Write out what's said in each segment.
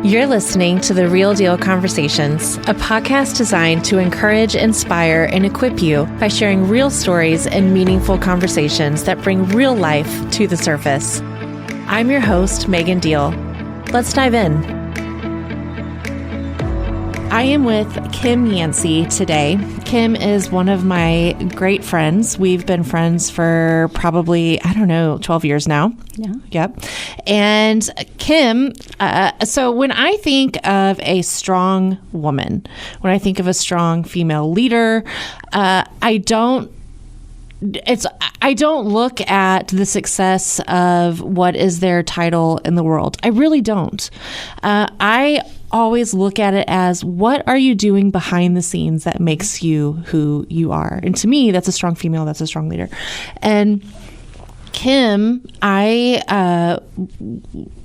You're listening to The Real Deal Conversations, a podcast designed to encourage, inspire, and equip you by sharing real stories and meaningful conversations that bring real life to the surface. I'm your host, Megan Deal. Let's dive in. I am with Kim Yancey today. Kim is one of my great friends. We've been friends for probably, 12 years now. Yeah. Yep. And Kim, so when I think of a strong woman, when I think of a strong female leader, I don't look at the success of what is their title in the world. I really don't. I always look at it as, what are you doing behind the scenes that makes you who you are? And to me, that's a strong female, that's a strong leader. And Kim,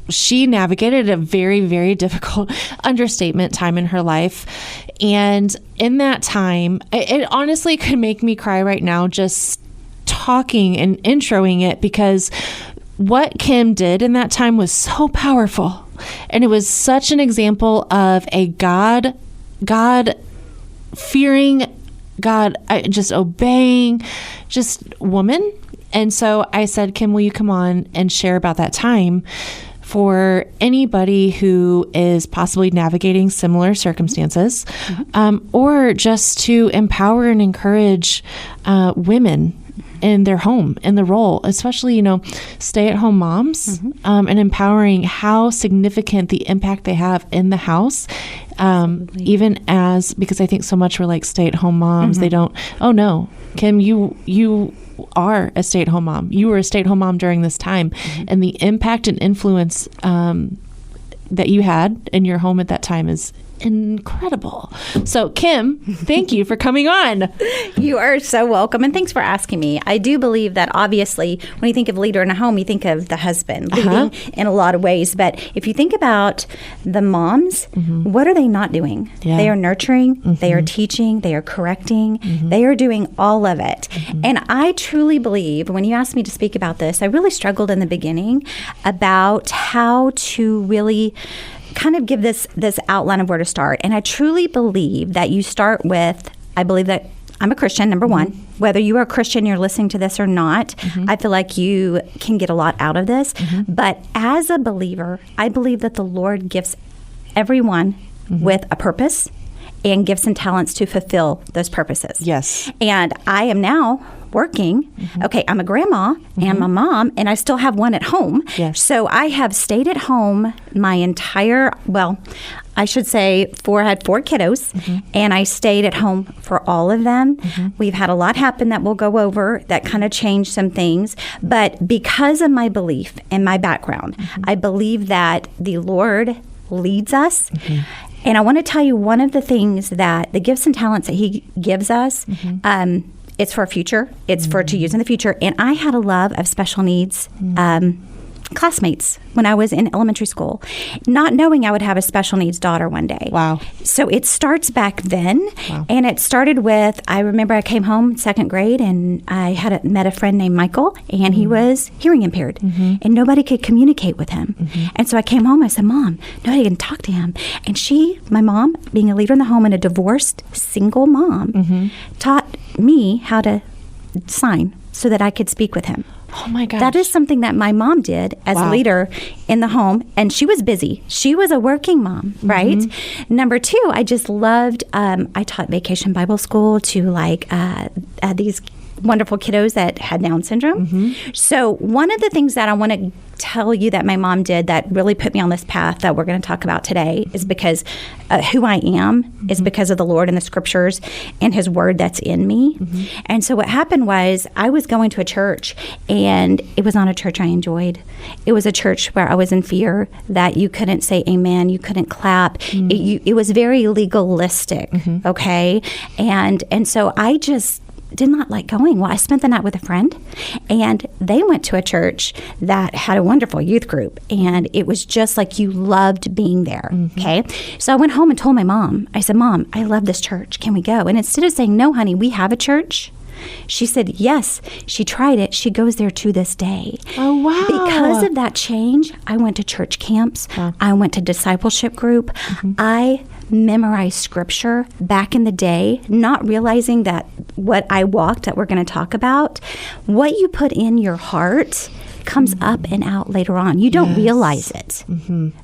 she navigated a very, very difficult understatement time in her life. And in that time, it honestly could make me cry right now just talking and introing it, because what Kim did in that time was so powerful. And it was such an example of a God-fearing, just obeying, just woman. And so I said, Kim, will you come on and share about that time for anybody who is possibly navigating similar circumstances, or just to empower and encourage women in their home, in the role, especially, stay-at-home moms, and empowering how significant the impact they have in the house, even because I think so much we're like stay-at-home moms, they don't, oh no, Kim, you are a stay-at-home mom. You were a stay-at-home mom during this time, and the impact and influence that you had in your home at that time is incredible. So Kim, thank you for coming on. You are so welcome, and thanks for asking me. I do believe that obviously when you think of leader in a home, you think of the husband leading in a lot of ways. But if you think about the moms, what are they not doing? Yeah. They are nurturing, they are teaching, they are correcting, they are doing all of it. And I truly believe, when you asked me to speak about this, I really struggled in the beginning about how to really kind of give this outline of where to start. And I truly believe that you start with, I believe that I'm a Christian, number one. Whether you are a Christian, you're listening to this or not, I feel like you can get a lot out of this. But as a believer, I believe that the Lord gives everyone with a purpose and gifts and talents to fulfill those purposes. Yes. And I am now working. Okay, I'm a grandma and I'm a mom, and I still have one at home. Yes. So I have stayed at home my entire, I should say I had four kiddos, and I stayed at home for all of them. We've had a lot happen that we'll go over that kind of changed some things. But because of my belief and my background, I believe that the Lord leads us. And I want to tell you one of the things that the gifts and talents that He gives us, it's for our future. It's to use in the future. And I had a love of special needs classmates when I was in elementary school, not knowing I would have a special needs daughter one day. Wow. So it starts back then. Wow. And it started with, I remember I came home second grade, and I had met a friend named Michael, and he was hearing impaired, and nobody could communicate with him. And so I came home, I said, Mom, nobody can talk to him. And my mom, being a leader in the home and a divorced single mom, taught me how to sign so that I could speak with him. Oh my gosh. That is something that my mom did as a leader in the home, and she was busy. She was a working mom, right? Number two, I just loved, I taught Vacation Bible School to these wonderful kiddos that had Down syndrome. So one of the things that I want to tell you that my mom did that really put me on this path that we're going to talk about today is because who I am is because of the Lord and the scriptures and His word that's in me. And so what happened was I was going to a church, and it was not a church I enjoyed. It was a church where I was in fear that you couldn't say amen, you couldn't clap. It was very legalistic, okay? And so I just did not like going. Well, I spent the night with a friend, and they went to a church that had a wonderful youth group, and it was just like you loved being there, okay? So I went home and told my mom, I said, Mom, I love this church. Can we go? And instead of saying, no, honey, we have a church, She said, yes, she tried it. She goes there to this day. Oh, wow. Because of that change, I went to church camps. Wow. I went to discipleship group. I memorized scripture back in the day, not realizing that what I walked that we're going to talk about, what you put in your heart comes up and out later on. You don't realize it.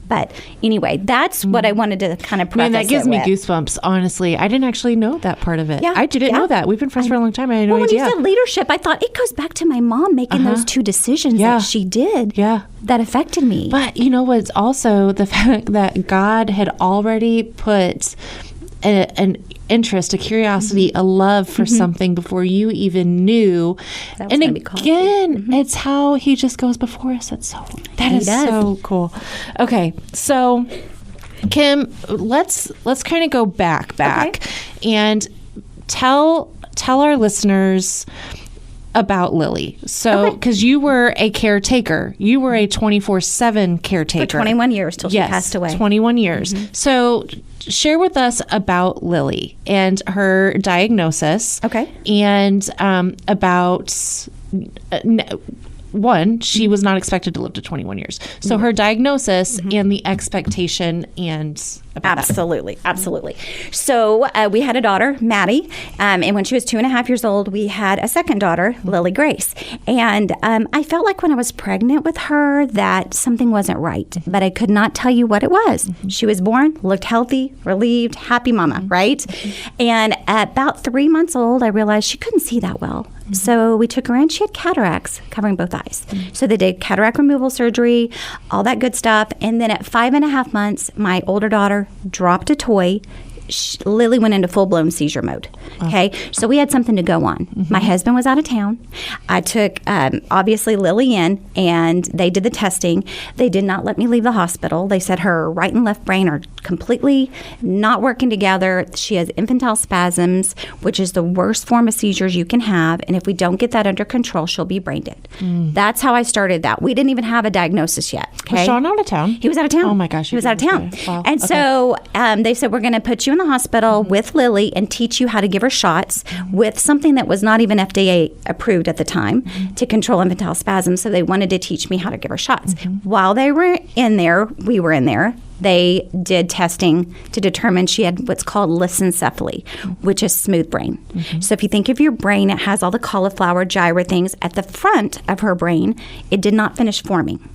But anyway, that's what I wanted to kind of preface. Man, that gives me goosebumps, honestly. I didn't actually know that part of it. Yeah, I didn't know that. We've been friends for a long time. I had no when idea. you said leadership, I thought it goes back to my mom making those two decisions that she did that affected me. But you know what's also the fact that God had already put an interest, a curiosity, a love for something before you even knew. And again, it's how he just goes before us. That is so cool. Okay, so Kim, let's kind of go back and tell our listeners about Lily. So, because you were a caretaker, you were a 24/7 caretaker. For 21 years till she passed away. 21 years. So, share with us about Lily and her diagnosis. Okay. And about... one, she was not expected to live to 21 years. So her diagnosis and the expectation and about Absolutely. So we had a daughter, Maddie, and when she was 2.5 years old, we had a second daughter, Lily Grace. And I felt like when I was pregnant with her that something wasn't right, but I could not tell you what it was. She was born, looked healthy, relieved, happy mama, right? And at about 3 months old, I realized she couldn't see that well. So we took her in. She had cataracts covering both eyes. So they did cataract removal surgery, all that good stuff. And then at 5.5 months, my older daughter dropped a toy. Lily went into full-blown seizure mode. Okay, so we had something to go on. My husband was out of town. I took, obviously, Lily in, and they did the testing. They did not let me leave the hospital. They said her right and left brain are completely not working together. She has infantile spasms, which is the worst form of seizures you can have, and if we don't get that under control, she'll be brain dead. That's how I started that. We didn't even have a diagnosis yet. Okay? Was Sean out of town? He was out of town. Oh, my gosh. He was out of town. Wow. And so they said, we're going to put you in the hospital with Lily and teach you how to give her shots with something that was not even FDA approved at the time to control infantile spasms. So they wanted to teach me how to give her shots. While they were in there, we were in there, they did testing to determine she had what's called lissencephaly, which is smooth brain. So if you think of your brain, it has all the cauliflower gyra things at the front of her brain. It did not finish forming.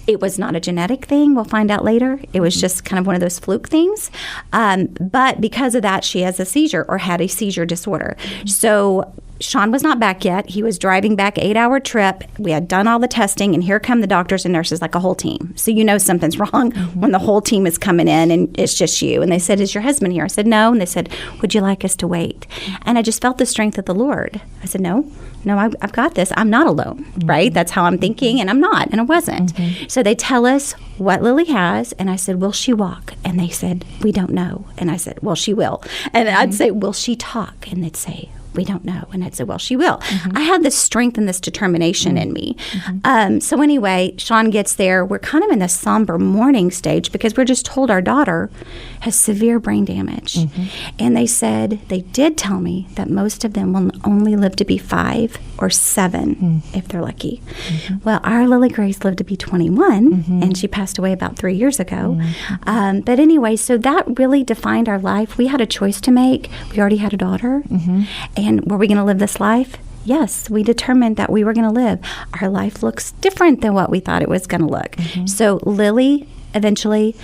It was not a genetic thing. We'll find out later. It was just kind of one of those fluke things. But because of that, she has a seizure or had a seizure disorder. So Sean was not back yet. He was driving back 8-hour trip. We had done all the testing, and here come the doctors and nurses, like a whole team. So you know something's wrong when the whole team is coming in and it's just you. And they said, is your husband here? I said, no. And they said, would you like us to wait? And I just felt the strength of the Lord. I said, no, I've got this. I'm not alone, right? That's how I'm thinking, and I'm not, and I wasn't. So they tell us what Lily has, and I said, will she walk? And they said, we don't know. And I said, well, she will. And I'd say, will she talk? And they'd say, we don't know. And I'd say, well, she will. I had this strength and this determination in me. So anyway, Sean gets there. We're kind of in the somber mourning stage because we're just told our daughter has severe brain damage. And they said, they did tell me that most of them will only live to be 5 or 7 if they're lucky. Well, our Lily Grace lived to be 21, and she passed away about 3 years ago. But anyway, so that really defined our life. We had a choice to make. We already had a daughter. And were we going to live this life? Yes, we determined that we were going to live. Our life looks different than what we thought it was going to look. So Lily, eventually,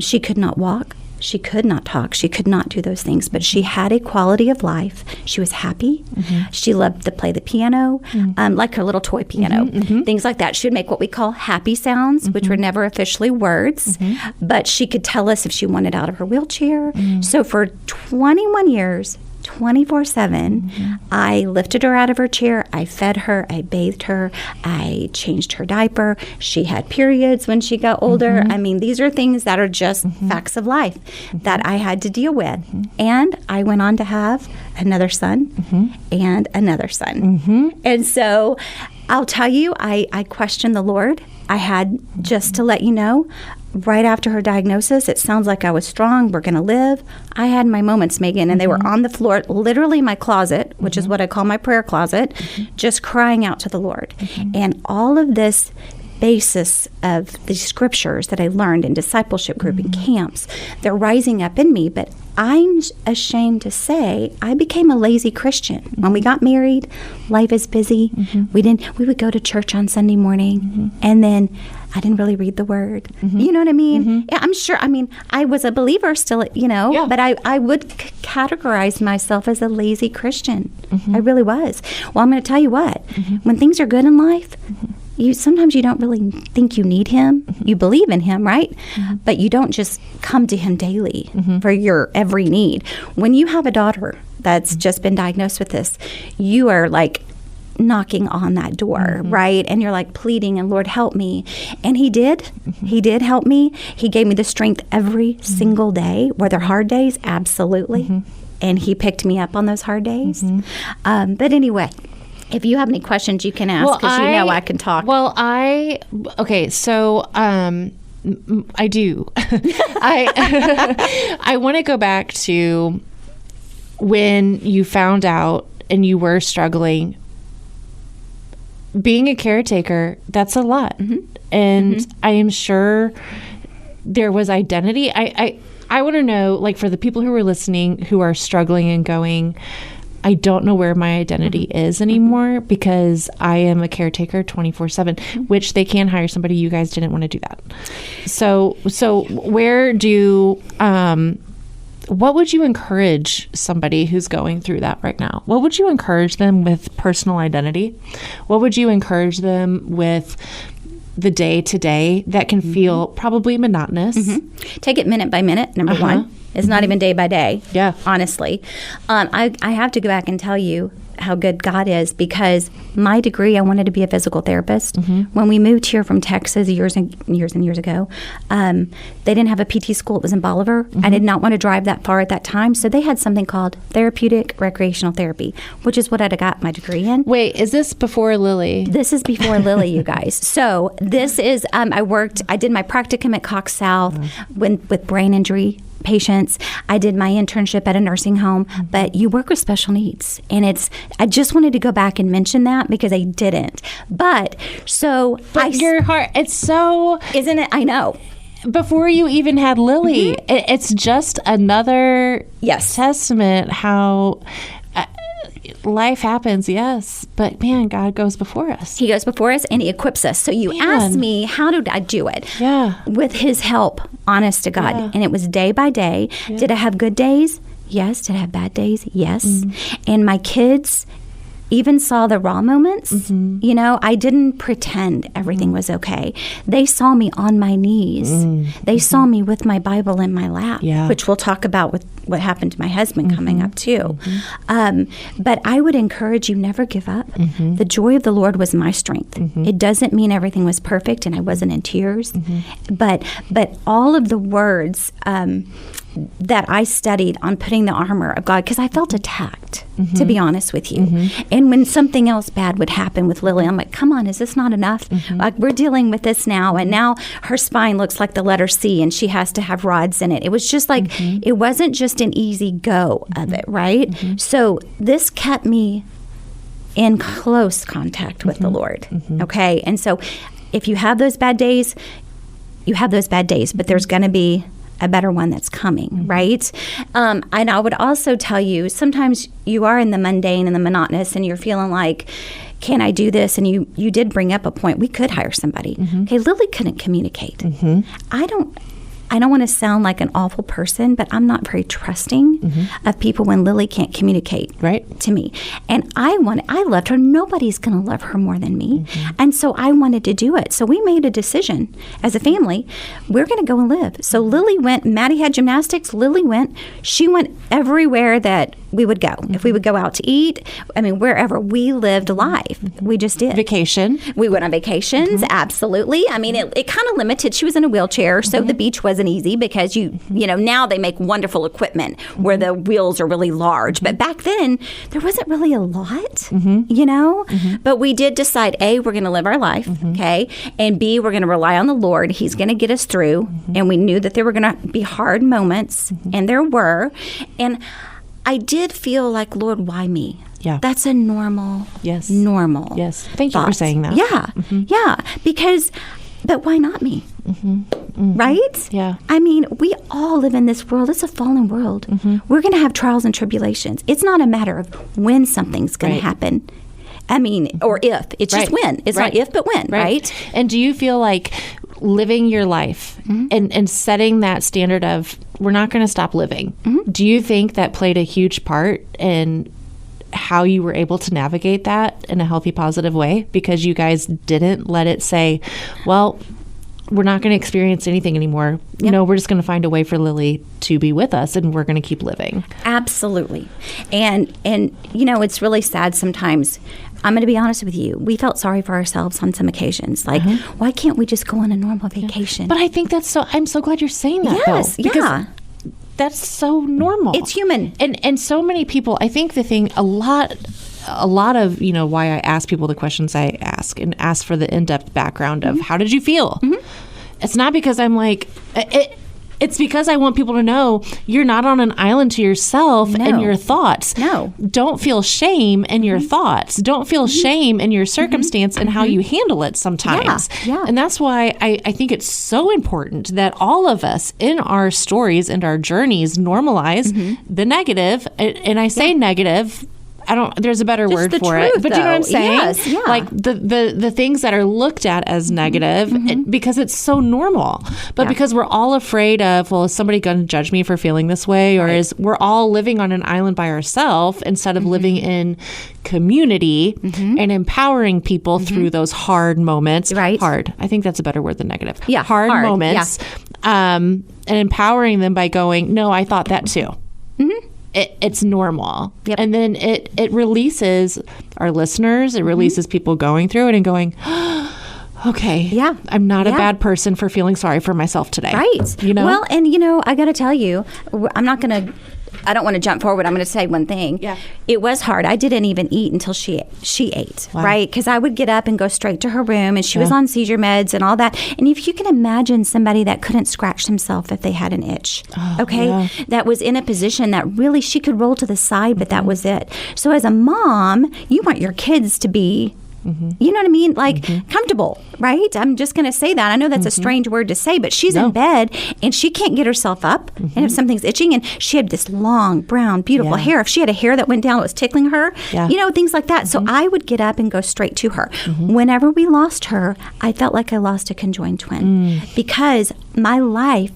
she could not walk. She could not talk. She could not do those things, but she had a quality of life. She was happy. She loved to play the piano, like her little toy piano, things like that. She would make what we call happy sounds, which were never officially words, but she could tell us if she wanted out of her wheelchair. So for 21 years, 24/7, I lifted her out of her chair. I fed her. I bathed her. I changed her diaper. She had periods when she got older. I mean, these are things that are just facts of life that I had to deal with. And I went on to have another son and another son. And so I'll tell you, I questioned the Lord. I had, just to let you know, right after her diagnosis, it sounds like I was strong. We're going to live. I had my moments, Megan, and they were on the floor, literally my closet, which is what I call my prayer closet, just crying out to the Lord. And all of this basis of the scriptures that I learned in discipleship group and camps, they're rising up in me. But I'm ashamed to say I became a lazy Christian. When we got married, life is busy. We would go to church on Sunday morning, and then I didn't really read the word. You know what I mean? Yeah, I'm sure. I mean, I was a believer still, but I would categorize myself as a lazy Christian. I really was. Well, I'm going to tell you what, when things are good in life, sometimes you don't really think you need him. You believe in him, right? But you don't just come to him daily for your every need. When you have a daughter that's just been diagnosed with this, you are like knocking on that door, right? And you're like pleading, and Lord, help me. And he did. He did help me. He gave me the strength every single day. Were there hard days? Absolutely. And he picked me up on those hard days. But anyway, if you have any questions, you can ask, because I can talk. Well, I do. I want to go back to when you found out and you were struggling. Being a caretaker, that's a lot. And I am sure there was identity. I want to know, like, for the people who are listening who are struggling and going, I don't know where my identity is anymore because I am a caretaker 24/7, which they can hire somebody. You guys didn't want to do that. So where do, what would you encourage somebody who's going through that right now? What would you encourage them with personal identity? What would you encourage them with the day to day that can feel probably monotonous? Take it minute by minute, number one. It's not even day by day. Yeah. Honestly. I have to go back and tell you how good God is, because my degree, I wanted to be a physical therapist. When we moved here from Texas years and years ago, they didn't have a PT school. It was in Bolivar. I did not want to drive that far at that time. So they had something called therapeutic recreational therapy, which is what I got my degree in. Wait, is this before Lily? This is before Lily, you guys. So this is, I did my practicum at Cox South with brain injury patients. I did my internship at a nursing home, but you work with special needs. And I just wanted to go back and mention that because I didn't. But your heart, it's so... Isn't it? I know. Before you even had Lily, it's just another testament how... life happens, yes, but man, God goes before us. He goes before us and he equips us. So you asked me, how did I do it? Yeah. With his help, honest to God. Yeah. And it was day by day. Yeah. Did I have good days? Yes. Did I have bad days? Yes. And my kids even saw the raw moments. I didn't pretend everything was okay. They saw me on my knees. They saw me with my Bible in my lap, which we'll talk about with what happened to my husband coming up too. But I would encourage you, never give up. The joy of the Lord was my strength. It doesn't mean everything was perfect and I wasn't in tears, but all of the words that I studied on putting the armor of God, because I felt attacked, to be honest with you. And when something else bad would happen with Lily, I'm like, come on, is this not enough? Like, we're dealing with this now, and now her spine looks like the letter C, and she has to have rods in it. It was just like, it wasn't just an easy go of it, right? So this kept me in close contact with the Lord, okay? And so if you have those bad days, you have those bad days, but there's going to be a better one that's coming, right? And I would also tell you, sometimes you are in the mundane and the monotonous and you're feeling like, can I do this? And you did bring up a point. We could hire somebody. Okay, Lily couldn't communicate. I don't want to sound like an awful person, but I'm not very trusting of people when Lily can't communicate to me. And I loved her. Nobody's going to love her more than me. And so I wanted to do it. So we made a decision as a family. We're going to go and live. So Lily went. Maddie had gymnastics. Lily went. She went everywhere that we would go. If we would go out to eat, I mean, wherever, we lived life. We just did. Vacation. We went on vacations, absolutely. I mean, it kind of limited. She was in a wheelchair, so the beach wasn't easy because you know, now they make wonderful equipment where the wheels are really large. But back then, there wasn't really a lot, you know? But we did decide, A, we're going to live our life, okay? And B, we're going to rely on the Lord. He's going to get us through. And we knew that there were going to be hard moments, and there were. And I did feel like, Lord, why me? Yeah. That's a normal. Yes. Normal. Yes. Thank you for saying that. Yeah. Yeah. Because, but why not me? Right? Yeah. I mean, we all live in this world. It's a fallen world. We're going to have trials and tribulations. It's not a matter of when something's going to happen. I mean, or if. It's just when. It's not if, but when, right? And do you feel like living your life and setting that standard of, we're not going to stop living, do you think that played a huge part in how you were able to navigate that in a healthy, positive way? Because you guys didn't let it say, well, we're not going to experience anything anymore. Yep. No, we're just going to find a way for Lily to be with us, and we're going to keep living. Absolutely. And you know, it's really sad sometimes. I'm going to be honest with you. We felt sorry for ourselves on some occasions. Like, why can't we just go on a normal vacation? But I think I'm so glad you're saying that, yes, though. Because that's so normal. It's human. And so many people, I think the thing, a lot of, you know, why I ask people the questions I ask and ask for the in-depth background of how did you feel? It's not because I'm like, it's because I want people to know you're not on an island to yourself and your thoughts. No. Don't feel shame in your thoughts. Don't feel shame in your circumstance and how you handle it sometimes. Yeah. And that's why I think it's so important that all of us in our stories and our journeys normalize the negative. And I say negative, there's a better word for it, but you know what I'm saying? Yes, yeah. Like the things that are looked at as negative because it's so normal, but because we're all afraid of, well, is somebody going to judge me for feeling this way? Or is we're all living on an island by ourselves instead of living in community and empowering people through those hard moments. Right. Hard. I think that's a better word than negative. Yeah. Hard moments. Yeah. And empowering them by going, no, I thought that too. It's normal. Yep. And then it releases our listeners, it releases people going through it and going, okay, yeah, I'm not a bad person for feeling sorry for myself today. Right. You know? Well, and you know, I got to tell you, I don't want to jump forward. I'm going to say one thing. Yeah. It was hard. I didn't even eat until she ate, right? Because I would get up and go straight to her room, and she was on seizure meds and all that. And if you can imagine somebody that couldn't scratch themselves if they had an itch, that was in a position that really she could roll to the side, but that was it. So as a mom, you want your kids to be, you know what I mean? Like comfortable, right? I'm just going to say that. I know that's a strange word to say, but she's in bed and she can't get herself up. And if something's itching, and she had this long, brown, beautiful hair. If she had a hair that went down, it was tickling her, you know, things like that. So I would get up and go straight to her. Whenever we lost her, I felt like I lost a conjoined twin because my life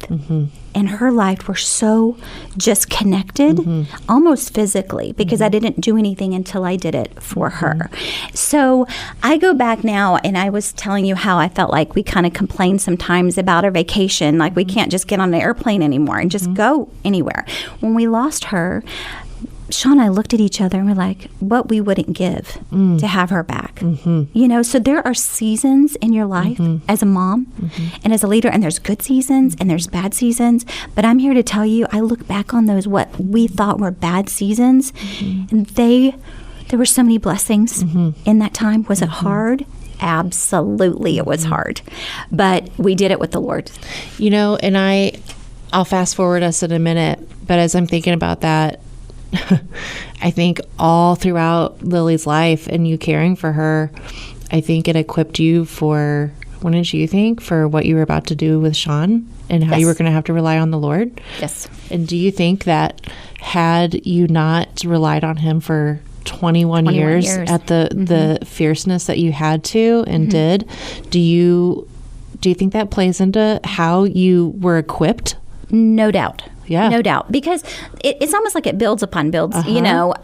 and her life were so just connected, almost physically, because I didn't do anything until I did it for her. So I go back now, and I was telling you how I felt like we kind of complain sometimes about our vacation, like we can't just get on an airplane anymore and just go anywhere. When we lost her, Sean and I looked at each other and we're like, what we wouldn't give to have her back. You know, so there are seasons in your life as a mom and as a leader, and there's good seasons and there's bad seasons. But I'm here to tell you, I look back on those, what we thought were bad seasons, and there were so many blessings in that time. Was it hard? Absolutely, it was hard. But we did it with the Lord. You know, and I'll fast forward us in a minute, but as I'm thinking about that, I think all throughout Lily's life and you caring for her, I think it equipped you for, what did you think, for what you were about to do with Sean and how you were going to have to rely on the Lord? Yes. And do you think that had you not relied on him for 21 years at the fierceness that you had to and did, do you think that plays into how you were equipped? No doubt. Yeah. No doubt. Because it's almost like it builds upon builds, you know,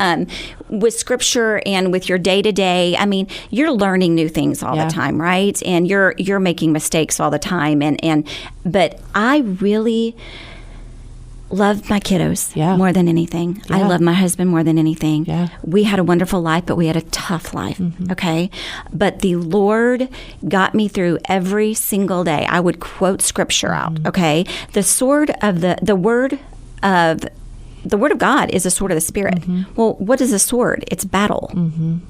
with scripture and with your day to day. I mean, you're learning new things all the time, right? And you're making mistakes all the time. But I really Love my kiddos Yeah. more than anything. Yeah. I love my husband more than anything. Yeah. We had a wonderful life, but we had a tough life. Okay. But the Lord got me through every single day. I would quote scripture out. Okay. The word of God is a sword of the Spirit. Well, what is a sword? It's battle.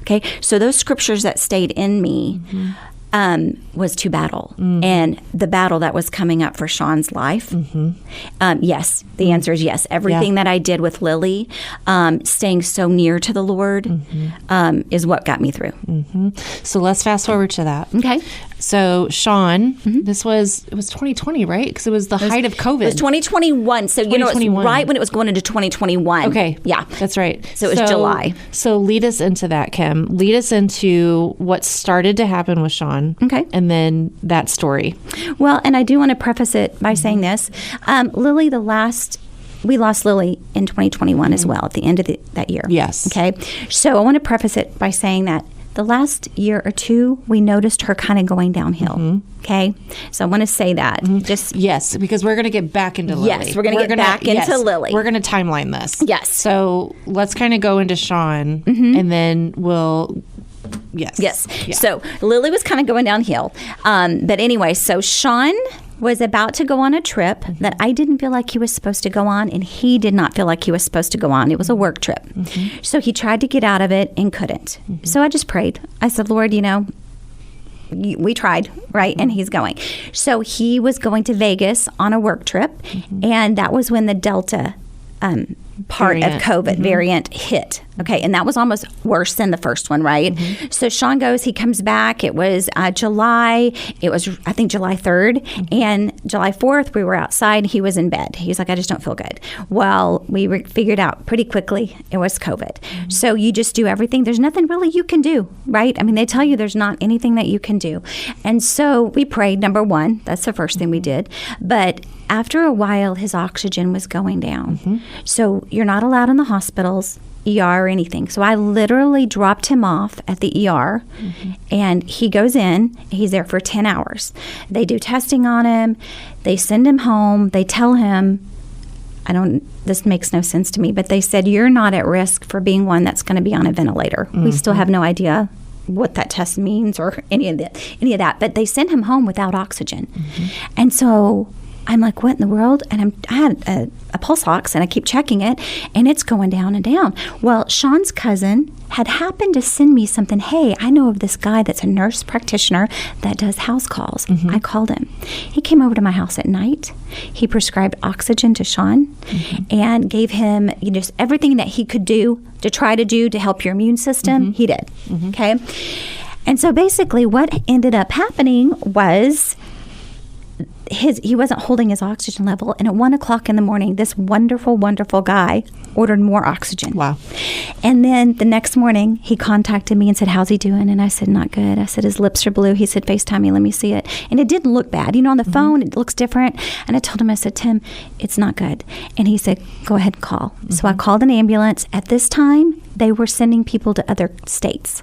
Okay. So those scriptures that stayed in me was to battle. And the battle that was coming up for Sean's life. Yes. The answer is yes. Everything that I did with Lily, staying so near to the Lord, is what got me through. So let's fast forward to that. Okay. So Sean, it was 2020, right? Because it was the height of COVID. It was 2021. So, you know, it's 2021. right when it was going into 2021. Okay. Yeah. That's right. So it was July. So lead us into that, Kim. Lead us into what started to happen with Sean. Okay. And then that story. Well, and I do want to preface it by saying this. Lily, we lost Lily in 2021 as well at the end of that year. Yes. Okay. So I want to preface it by saying that the last year or two, we noticed her kind of going downhill. Okay. So I want to say that. Yes, because we're going to get back into Lily. Yes, we're going to get back into Lily. We're going to timeline this. Yes. So let's kind of go into Sean, and then we'll... Yes. Yeah. So Lily was kind of going downhill. But anyway, so Sean was about to go on a trip that I didn't feel like he was supposed to go on, and he did not feel like he was supposed to go on. It was a work trip. So he tried to get out of it and couldn't. So I just prayed. I said, Lord, we tried, right? And he's going. So he was going to Vegas on a work trip, and that was when the Delta part of COVID variant hit. Okay. And that was almost worse than the first one, right? So Sean goes, he comes back. It was July. It was, I think, July 3rd. And July 4th, we were outside. He was in bed. He's like, I just don't feel good. Well, we figured out pretty quickly it was COVID. So you just do everything. There's nothing really you can do, right? I mean, they tell you there's not anything that you can do. And so we prayed, number one. That's the first thing we did. But after a while, his oxygen was going down. So you're not allowed in the hospitals, ER or anything. So I literally dropped him off at the ER, and he goes in. He's there for 10 hours. They do testing on him. They send him home. They tell him, this makes no sense to me, but they said, you're not at risk for being one that's going to be on a ventilator. We still have no idea what that test means or any of that. But they send him home without oxygen. And so I'm like, what in the world? And I had a pulse ox, and I keep checking it, and it's going down and down. Well, Sean's cousin had happened to send me something. Hey, I know of this guy that's a nurse practitioner that does house calls. I called him. He came over to my house at night. He prescribed oxygen to Sean and gave him just everything that he could do to try to do to help your immune system. He did. Okay. And so basically what ended up happening was he wasn't holding his oxygen level, and at 1 o'clock in the morning, this wonderful, wonderful guy ordered more oxygen. Wow. And then the next morning, he contacted me and said, how's he doing? And I said, not good. I said, his lips are blue. He said, FaceTime me, let me see it. And it didn't look bad. On the phone, it looks different. And I told him, I said, Tim, it's not good. And he said, go ahead and call. So I called an ambulance. At this time, they were sending people to other states.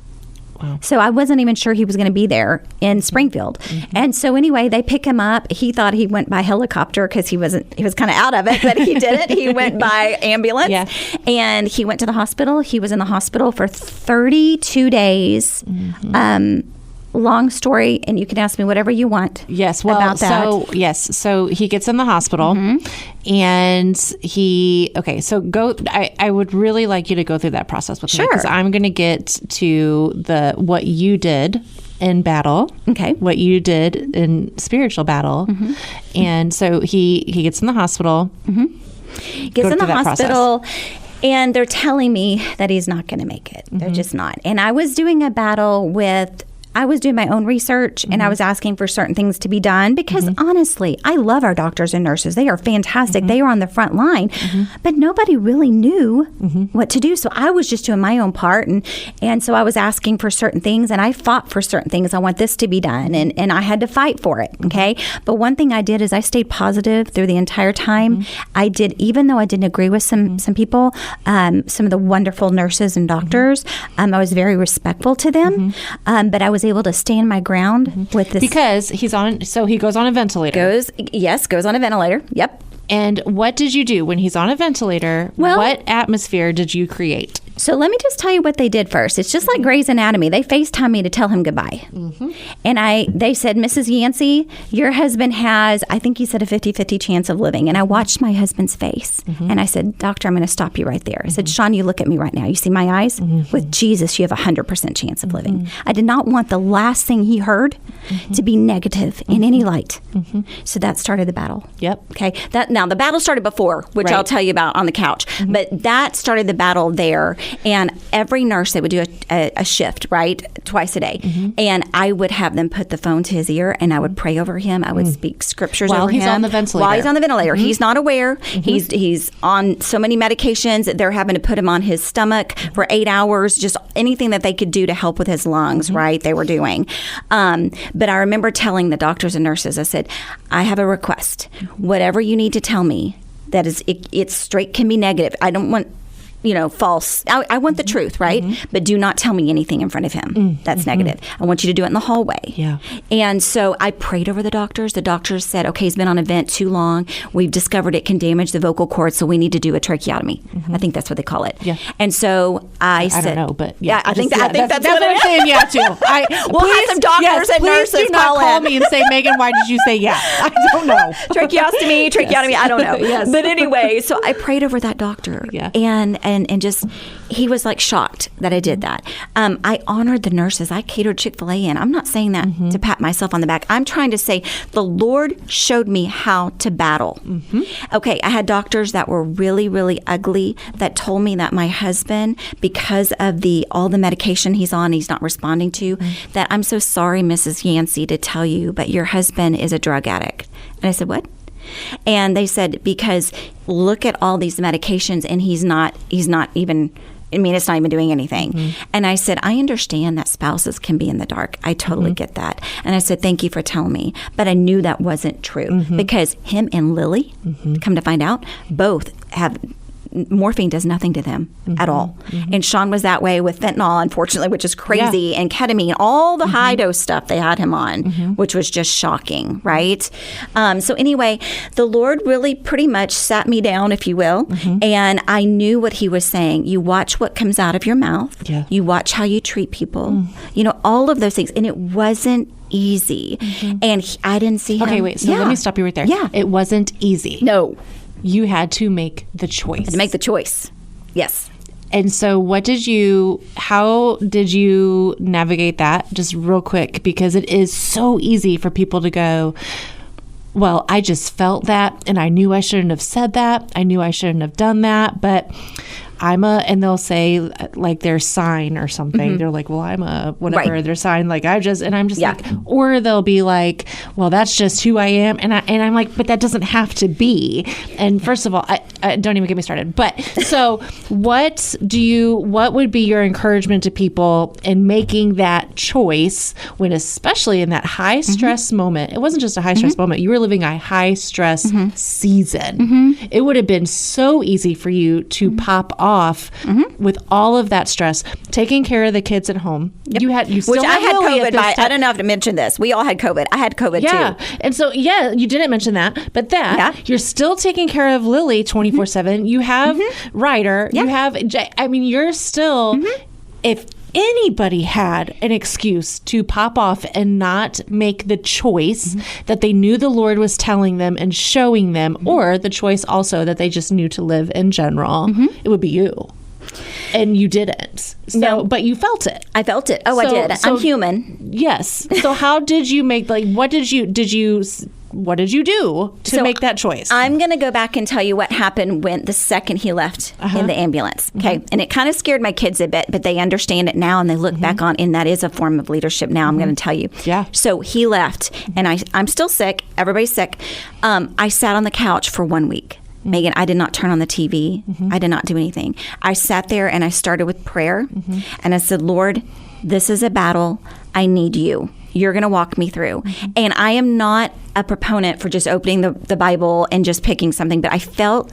Wow. So I wasn't even sure he was going to be there in Springfield. And so anyway, they pick him up. He thought he went by helicopter because he was kind of out of it, but he didn't. He went by ambulance. And he went to the hospital. He was in the hospital for 32 days. Long story, and you can ask me whatever you want. Yes, well, about that. So he gets in the hospital, and I would really like you to go through that process with me, because I'm going to get to what you did in battle, what you did in spiritual battle, and so he gets in the hospital. Gets in the hospital. And they're telling me that he's not going to make it. They're just not. And I was doing a battle I was doing my own research, and I was asking for certain things to be done because honestly, I love our doctors and nurses. They are fantastic. They are on the front line, but nobody really knew what to do. So I was just doing my own part. And so I was asking for certain things, and I fought for certain things. I want this to be done. And I had to fight for it. Okay. But one thing I did is I stayed positive through the entire time. I did, even though I didn't agree with some people, some of the wonderful nurses and doctors, I was very respectful to them. But I was able to stand my ground with this. Because he goes on a ventilator. Goes on a ventilator. Yep. And what did you do when he's on a ventilator? Well, what atmosphere did you create? So let me just tell you what they did first. It's just like Grey's Anatomy. They FaceTimed me to tell him goodbye. And they said, Mrs. Yancey, your husband has, I think he said, a 50-50 chance of living. And I watched my husband's face. And I said, Doctor, I'm going to stop you right there. I said, Sean, you look at me right now. You see my eyes? With Jesus, you have a 100% chance of living. I did not want the last thing he heard to be negative in any light. So that started the battle. Yep. Okay. Now, the battle started before, which I'll tell you about on the couch. But that started the battle there. And every nurse, they would do a shift, right, twice a day. And I would have them put the phone to his ear, and I would pray over him. I would speak scriptures over him. While he's on the ventilator. While he's on the ventilator. He's not aware. He's on so many medications. They're having to put him on his stomach for 8 hours, just anything that they could do to help with his lungs, right, they were doing. But I remember telling the doctors and nurses, I said, I have a request. Whatever you need to tell me, that is, it's straight can be negative. I don't want false. I want the truth, right? But do not tell me anything in front of him that's negative. I want you to do it in the hallway. Yeah. And so I prayed over the doctors. The doctors said, okay, he's been on a vent too long. We've discovered it can damage the vocal cords, so we need to do a tracheotomy. I think that's what they call it. Yeah. And so I said, I don't know, but yeah. I think that's what I'm saying, yeah, too. We'll have some doctors and nurses please do not call me and say, Megan, why did you say yeah? I don't know. Tracheotomy, I don't know. Yes. But anyway, so I prayed over that doctor. Yeah. And just, he was like shocked that I did that. I honored the nurses. I catered Chick-fil-A in. I'm not saying that to pat myself on the back. I'm trying to say the Lord showed me how to battle. Okay, I had doctors that were really, really ugly that told me that my husband, because of all the medication he's on, he's not responding to, that I'm so sorry, Mrs. Yancey, to tell you, but your husband is a drug addict. And I said, what? And they said, because look at all these medications and he's not even, it's not even doing anything. And I said, I understand that spouses can be in the dark. I totally get that. And I said, thank you for telling me. But I knew that wasn't true because him and Lily, come to find out, both have morphine does nothing to them at all. And Sean was that way with fentanyl, unfortunately, which is crazy, and ketamine, all the high dose stuff they had him on, which was just shocking, right? So anyway, the Lord really pretty much sat me down, if you will, and I knew what he was saying. You watch what comes out of your mouth. Yeah. You watch how you treat people. All of those things. And it wasn't easy. And I didn't see him. Okay, wait. So let me stop you right there. Yeah. It wasn't easy. No. You had to make the choice. To make the choice. Yes. And so how did you navigate that? Just real quick, because it is so easy for people to go, well, I just felt that and I knew I shouldn't have said that. I knew I shouldn't have done that, but and they'll say like their sign or something. They're like, well, I'm a whatever. Their sign, like I'm just like, or they'll be like, well, that's just who I am. And I'm like, but that doesn't have to be. And first of all, I don't even get me started. But so what would be your encouragement to people in making that choice when, especially in that high stress moment, it wasn't just a high stress moment, you were living a high stress season. It would have been so easy for you to pop off with all of that stress, taking care of the kids at home. You still Which I had Lily COVID. I don't know if to mention this. We all had COVID. I had COVID too. And so you didn't mention that, but you're still taking care of Lily 24/7. You have Ryder. You have. You're still. If anybody had an excuse to pop off and not make the choice that they knew the Lord was telling them and showing them, or the choice also that they just knew to live in general, it would be you. And you didn't. So, but you felt it. I felt it. I did. I'm human. Yes. So how did you make, what did you do to make that choice? I'm going to go back and tell you what happened when the second he left in the ambulance. Okay. And it kind of scared my kids a bit, but they understand it now and they look back on, and that is a form of leadership now, I'm going to tell you. Yeah. So he left and I'm still sick. Everybody's sick. I sat on the couch for 1 week. Megan, I did not turn on the TV. I did not do anything. I sat there and I started with prayer. And I said, Lord, this is a battle. I need you. You're going to walk me through. And I am not a proponent for just opening the Bible and just picking something, but I felt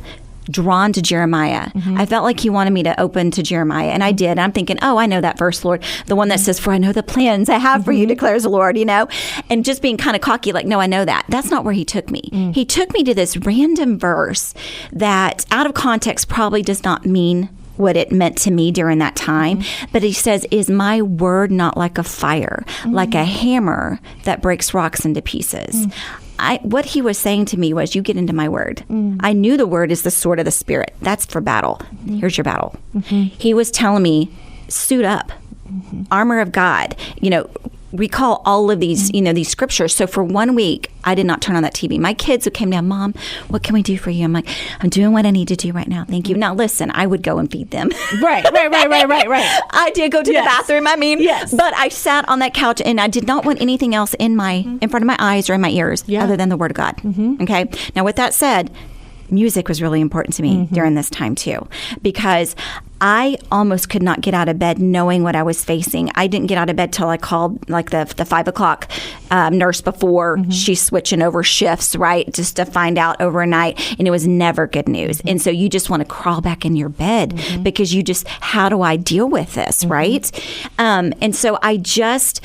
drawn to Jeremiah. I felt like he wanted me to open to Jeremiah, and I did. And I'm thinking, oh, I know that verse, Lord. The one that says, for I know the plans I have for you, declares the Lord, and just being kind of cocky, like, no, I know that. That's not where he took me. He took me to this random verse that out of context probably does not mean what it meant to me during that time. But he says, is my word not like a fire, like a hammer that breaks rocks into pieces? What he was saying to me was, you get into my word. I knew the word is the sword of the Spirit. That's for battle. Here's your battle. He was telling me, suit up, armor of God, recall all of these, these scriptures. So for 1 week, I did not turn on that TV. My kids who came down, Mom, what can we do for you? I'm like, I'm doing what I need to do right now. Thank you. Now listen, I would go and feed them. Right. I did go to the bathroom. But I sat on that couch and I did not want anything else in front of my eyes or in my ears other than the word of God. Okay. Now with that said, music was really important to me during this time too, because I almost could not get out of bed knowing what I was facing. I didn't get out of bed till I called like the 5 o'clock nurse before she's switching over shifts, right? Just to find out overnight. And it was never good news. And so you just want to crawl back in your bed because you just, how do I deal with this, right? And so I just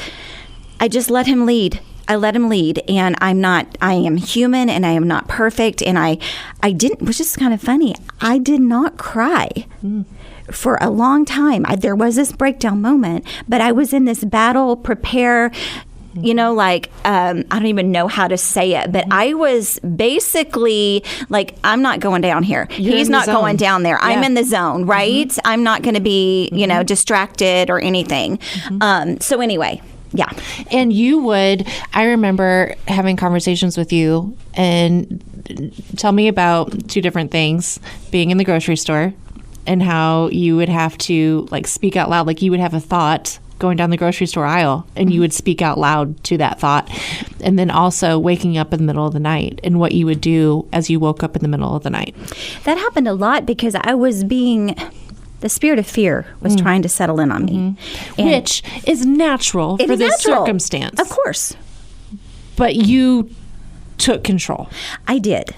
let him lead. I let him lead, and I am human and I am not perfect. And I didn't, which is kind of funny. I did not cry for a long time. There was this breakdown moment, but I was in this battle, prepare, I don't even know how to say it, but I was basically like, I'm not going down here. He's not going down there. I'm in the zone, right? I'm not going to be, distracted or anything. So anyway. Yeah. And I remember having conversations with you and tell me about two different things, being in the grocery store and how you would have to speak out loud. Like you would have a thought going down the grocery store aisle and you would speak out loud to that thought. And then also waking up in the middle of the night and what you would do as you woke up in the middle of the night. That happened a lot because I was the spirit of fear was trying to settle in on me. Which is natural for this circumstance. Of course. But you took control. I did.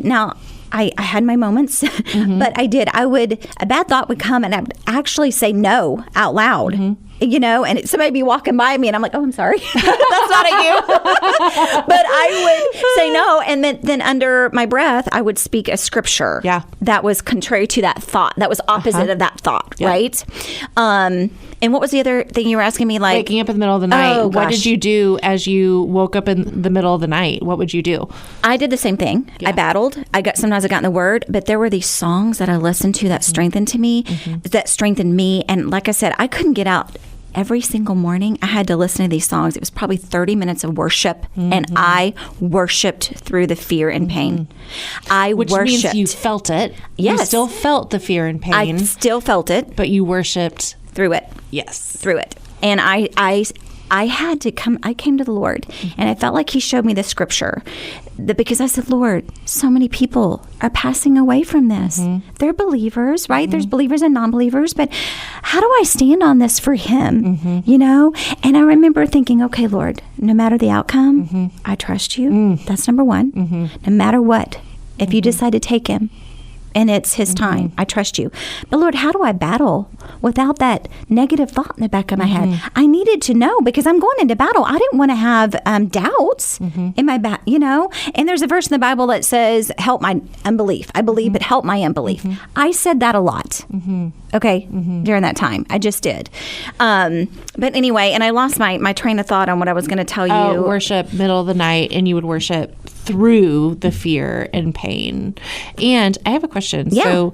Now, I had my moments, but I did. A bad thought would come and I would actually say no out loud. And somebody be walking by me and I'm like, oh, I'm sorry. That's not at you. But I would say no. And then under my breath, I would speak a scripture that was contrary to that thought, that was opposite of that thought, right? And what was the other thing you were asking me? Waking up in the middle of the night. Oh, what did you do as you woke up in the middle of the night? What would you do? I did the same thing. I battled. Sometimes I got in the word, but there were these songs that I listened to that strengthened me. And like I said, I couldn't get out. Every single morning, I had to listen to these songs. It was probably 30 minutes of worship, and I worshiped through the fear and pain. Which means you felt it. Yes. You still felt the fear and pain. I still felt it. But you worshiped. Through it. Yes. Through it. And I had to come, I came to the Lord, and I felt like he showed me the scripture because I said, Lord, so many people are passing away from this. They're believers, right? There's believers and non-believers, but how do I stand on this for him? And I remember thinking, okay, Lord, no matter the outcome, I trust you. That's number one. No matter what, if you decide to take him, and it's his time, I trust you. But Lord, how do I battle without that negative thought in the back of my head? I needed to know because I'm going into battle. I didn't want to have doubts in my back, And there's a verse in the Bible that says, help my unbelief. I believe, but help my unbelief. I said that a lot. Okay, during that time. I just did. But anyway, and I lost my train of thought on what I was going to tell you. Worship middle of the night, and you would worship through the fear and pain. And I have a question. Yeah. So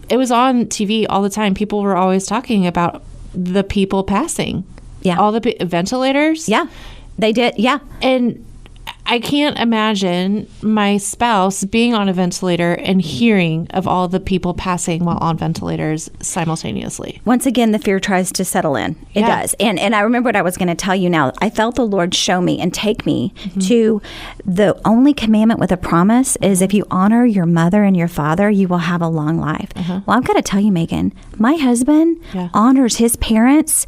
it was on TV all the time. People were always talking about the people passing. Yeah. All the ventilators. Yeah, they did. Yeah. And I can't imagine my spouse being on a ventilator and hearing of all the people passing while on ventilators simultaneously. Once again, the fear tries to settle in. It does. And I remember what I was going to tell you now. I felt the Lord show me and take me to the only commandment with a promise is if you honor your mother and your father, you will have a long life. Well, I've got to tell you, Megan, my husband honors his parents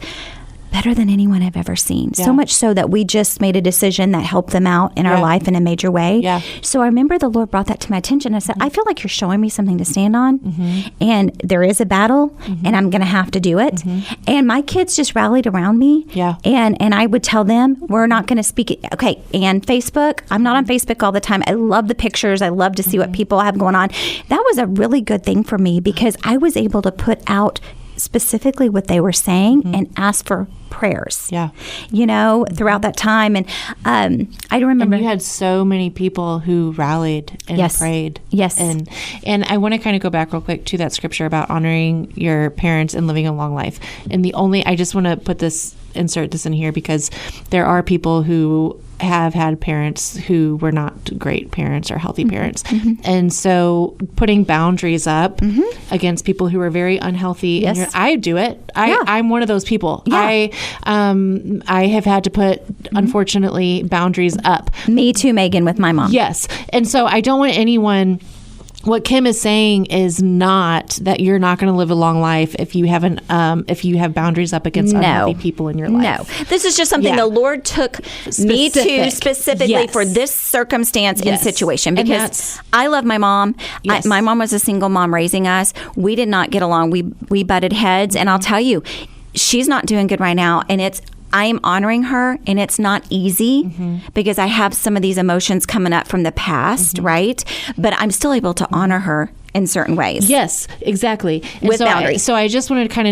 better than anyone I've ever seen. So much so that we just made a decision that helped them out in our life in a major way. Yeah. So I remember the Lord brought that to my attention. I said, I feel like you're showing me something to stand on, and there is a battle, and I'm going to have to do it. And my kids just rallied around me. Yeah. And I would tell them, we're not going to speak it. Okay. And Facebook, I'm not on Facebook all the time. I love the pictures. I love to see what people have going on. That was a really good thing for me because I was able to put out specifically what they were saying and ask for prayers, throughout that time. And I remember. And you had so many people who rallied and prayed. Yes. And I want to kind of go back real quick to that scripture about honoring your parents and living a long life. And I just want to insert this in here because there are people who have had parents who were not great parents or healthy parents. And so putting boundaries up against people who are very unhealthy. Yes. I do it. I'm one of those people. Yeah. I have had to put, unfortunately, boundaries up. Me too, Megan, with my mom. Yes. And so I don't want anyone... What Kim is saying is not that you're not going to live a long life if you haven't, if you have boundaries up against unhealthy people in your life. No, this is just something the Lord took me to specifically for this circumstance and situation because I love my mom. Yes. My mom was a single mom raising us. We did not get along. We butted heads, and I'll tell you, she's not doing good right now, and I am honoring her, and it's not easy because I have some of these emotions coming up from the past, right? But I'm still able to honor her in certain ways. Yes, exactly. And with boundaries. So I just wanted to kind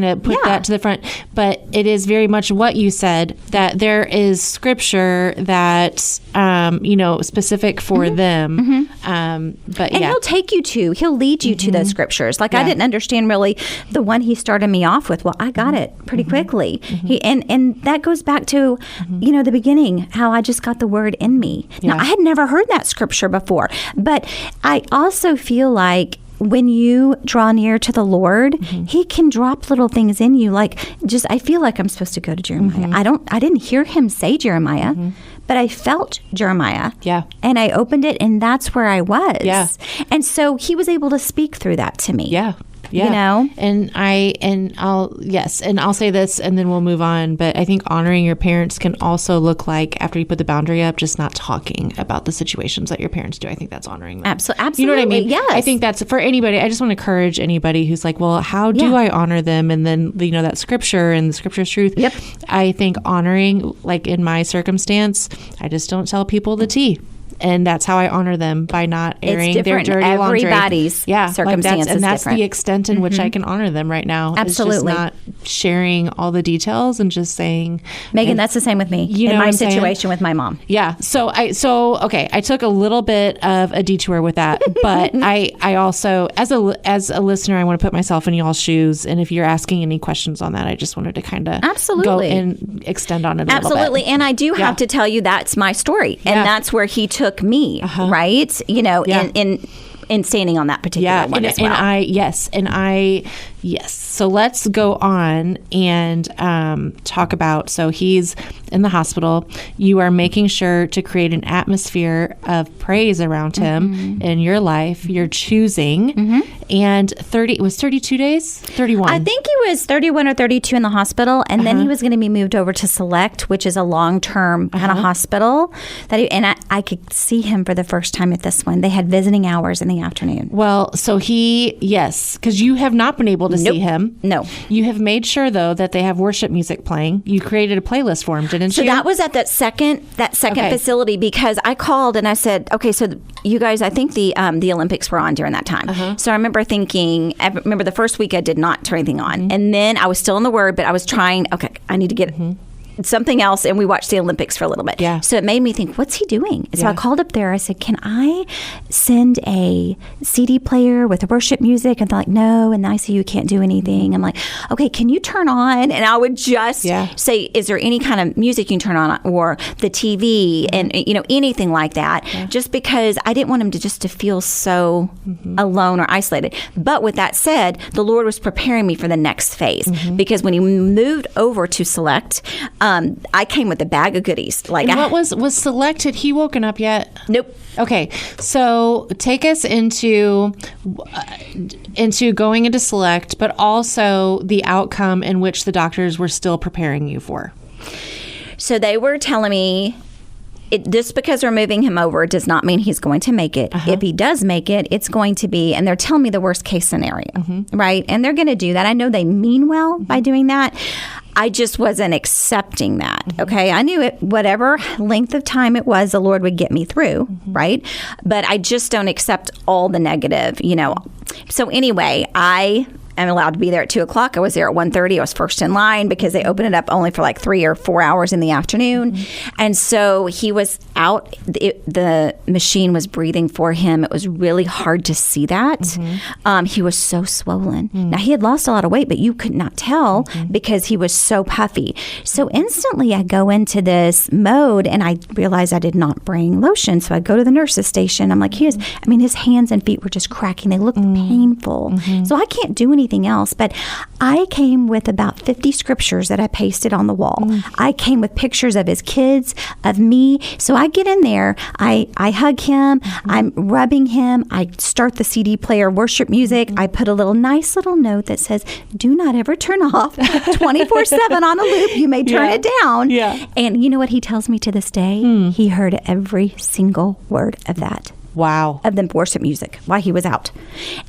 of put that to the front. But it is very much what you said, that there is scripture that, specific for them. But he'll lead you to those scriptures. Like I didn't understand really the one he started me off with. Well, I got it pretty quickly. And that goes back to, the beginning, how I just got the word in me. Now, I had never heard that scripture before, but I also feel like when you draw near to the Lord, he can drop little things in you. I feel like I'm supposed to go to Jeremiah. I didn't hear him say Jeremiah, but I felt Jeremiah. Yeah. And I opened it, and that's where I was. Yeah. And so he was able to speak through that to me. Yeah. Yeah. I'll say this and then we'll move on. But I think honoring your parents can also look like, after you put the boundary up, just not talking about the situations that your parents do. I think that's honoring them. Absolutely. You know what I mean? Yes. I think that's for anybody. I just want to encourage anybody who's like, well, how do I honor them? And then, that scripture and the scripture's truth. Yep. I think honoring, like in my circumstance, I just don't tell people the tea. And that's how I honor them, by not airing their dirty laundry. Everybody's circumstance is that's different. the extent in which I can honor them right now. Absolutely. It's just not sharing all the details and just saying. Megan, that's the same with me in my situation with my mom. Yeah. So I took a little bit of a detour with that, but I also, as a listener, I want to put myself in y'all's shoes. And if you're asking any questions on that, I just wanted to kind of go and extend on it a little bit. And I do have to tell you, that's my story. And that's where he took me, right? In standing on that particular one as well. Yes. So let's go on and talk about, so he's in the hospital. You are making sure to create an atmosphere of praise around him in your life. You're choosing. And it was 32 days? 31. I think he was 31 or 32 in the hospital. And then he was going to be moved over to Select, which is a long-term kind of hospital. I could see him for the first time at this one. They had visiting hours in the afternoon. Well, so because you have not been able to see him. No. You have made sure, though, that they have worship music playing. You created a playlist for him, didn't you? So that was at that second facility, because I called and I said, okay, so you guys, I think the Olympics were on during that time. So I remember the first week I did not turn anything on. And then I was still in the Word, but I was trying, I need to get something else, and we watched the Olympics for a little bit. Yeah. So it made me think, what's he doing? So I called up there. I said, can I send a CD player with worship music? And they're like, no, in the ICU can't do anything. I'm like, okay, can you turn on? And I would just say, is there any kind of music you can turn on, or the TV, and anything like that, just because I didn't want him to feel so alone or isolated. But with that said, the Lord was preparing me for the next phase, because when he moved over to Select, I came with a bag of goodies. Like, and what was Select? Had he woken up yet? Nope. Okay, so take us into going into Select, but also the outcome in which the doctors were still preparing you for. So they were telling me, just because we're moving him over does not mean he's going to make it. If he does make it, it's going to be, and they're telling me the worst case scenario, right? And they're going to do that. I know they mean well by doing that. I just wasn't accepting that, okay? I knew it, whatever length of time it was, the Lord would get me through, right? But I just don't accept all the negative, So anyway, I am allowed to be there at 2 o'clock. I was there at 1:30. I was first in line because they opened it up only for like 3 or 4 hours in the afternoon. And so he was out. The machine was breathing for him. It was really hard to see that. He was so swollen. Now, he had lost a lot of weight, but you could not tell because he was so puffy. So instantly I go into this mode and I realized I did not bring lotion. So I go to the nurse's station. I'm like, his hands and feet were just cracking. They looked painful. So I can't do anything else, but I came with about 50 scriptures that I pasted on the wall. I came with pictures of his kids, of me. So I get in there, I hug him, I'm rubbing him, I start the CD player, worship music. I put a nice little note that says, do not ever turn off 24/7 on a loop. You may turn it down. And you know what he tells me to this day? He heard every single word of that. Wow. Of the worship music while he was out.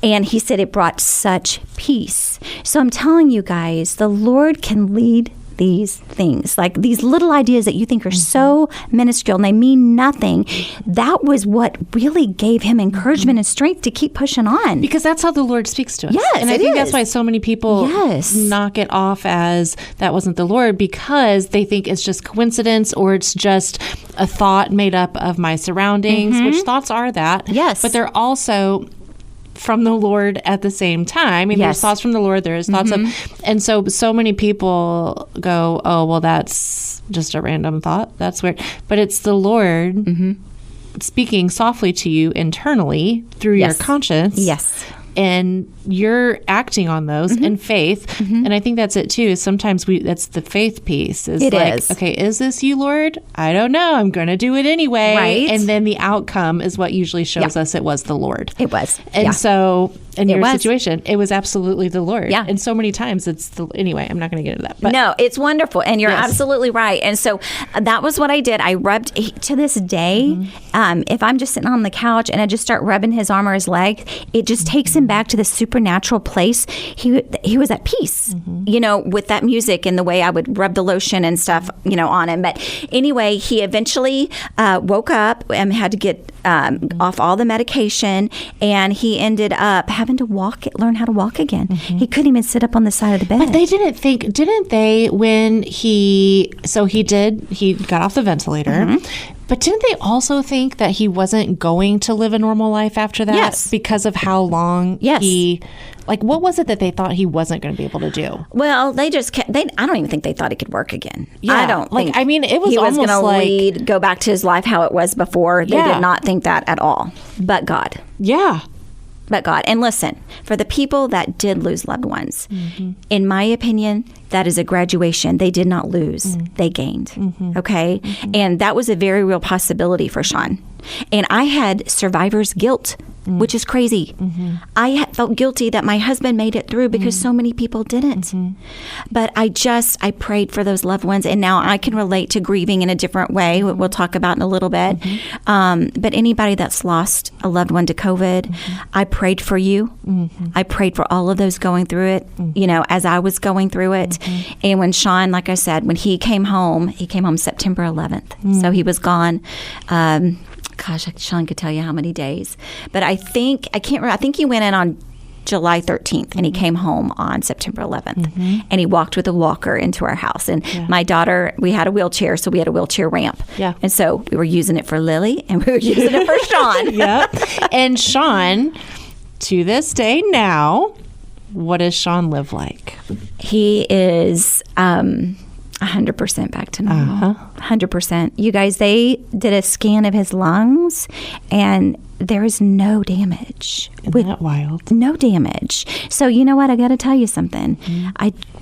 And he said it brought such peace. So I'm telling you guys, the Lord can lead these things, like these little ideas that you think are so minuscule and they mean nothing. That was what really gave him encouragement and strength to keep pushing on. Because that's how the Lord speaks to us. Yes, and I think that's why so many people knock it off as that wasn't the Lord, because they think it's just coincidence or it's just a thought made up of my surroundings, which thoughts are that. Yes. But they're also from the Lord at the same time. I mean, there's thoughts from the Lord, there's thoughts of, and so many people go, oh, well, that's just a random thought. That's weird. But it's the Lord speaking softly to you internally through your conscience. Yes. And you're acting on those in faith. And I think that's it too. Sometimes that's the faith piece. It is. Okay, is this you, Lord? I don't know. I'm going to do it anyway. Right. And then the outcome is what usually shows us it was the Lord. It was. And so in your situation, it was absolutely the Lord. Yeah. And so many times anyway, I'm not going to get into that. But no, it's wonderful. And you're absolutely right. And so that was what I did. I rubbed, to this day, if I'm just sitting on the couch and I just start rubbing his arm or his leg, it just takes him back to the supernatural place. He was at peace, with that music and the way I would rub the lotion and stuff, on him. But anyway, he eventually woke up and had to get off all the medication, and he ended up having to learn how to walk again. He couldn't even sit up on the side of the bed. But they didn't they, when he got off the ventilator, but didn't they also think that he wasn't going to live a normal life after that? Yes. Because of how long what was it that they thought he wasn't going to be able to do? Well, they just I don't even think they thought he could work again. Yeah. I don't think. I mean, it was he was almost going to go back to his life how it was before. They did not think that at all. But God. Yeah. But God. And listen, for the people that did lose loved ones, in my opinion, that is a graduation. They did not lose. They gained. Okay? And that was a very real possibility for Sean. And I had survivor's guilt, which is crazy. I felt guilty that my husband made it through because so many people didn't. But I prayed for those loved ones, and now I can relate to grieving in a different way. We'll talk about in a little bit. But anybody that's lost a loved one to COVID, I prayed for you. I prayed for all of those going through it, as I was going through it. And when Sean, like I said, when he came home September 11th. So he was gone. Gosh, Sean could tell you how many days. But I can't remember. I think he went in on July 13th and he came home on September 11th. And he walked with a walker into our house. And my daughter, we had a wheelchair, so we had a wheelchair ramp. Yeah. And so we were using it for Lily and we were using it for Sean. And Sean, to this day now, what does Sean live like? He is 100% back to normal. 100%. You guys, they did a scan of his lungs, and there is no damage. Isn't that wild? No damage. So you know what? I got to tell you something.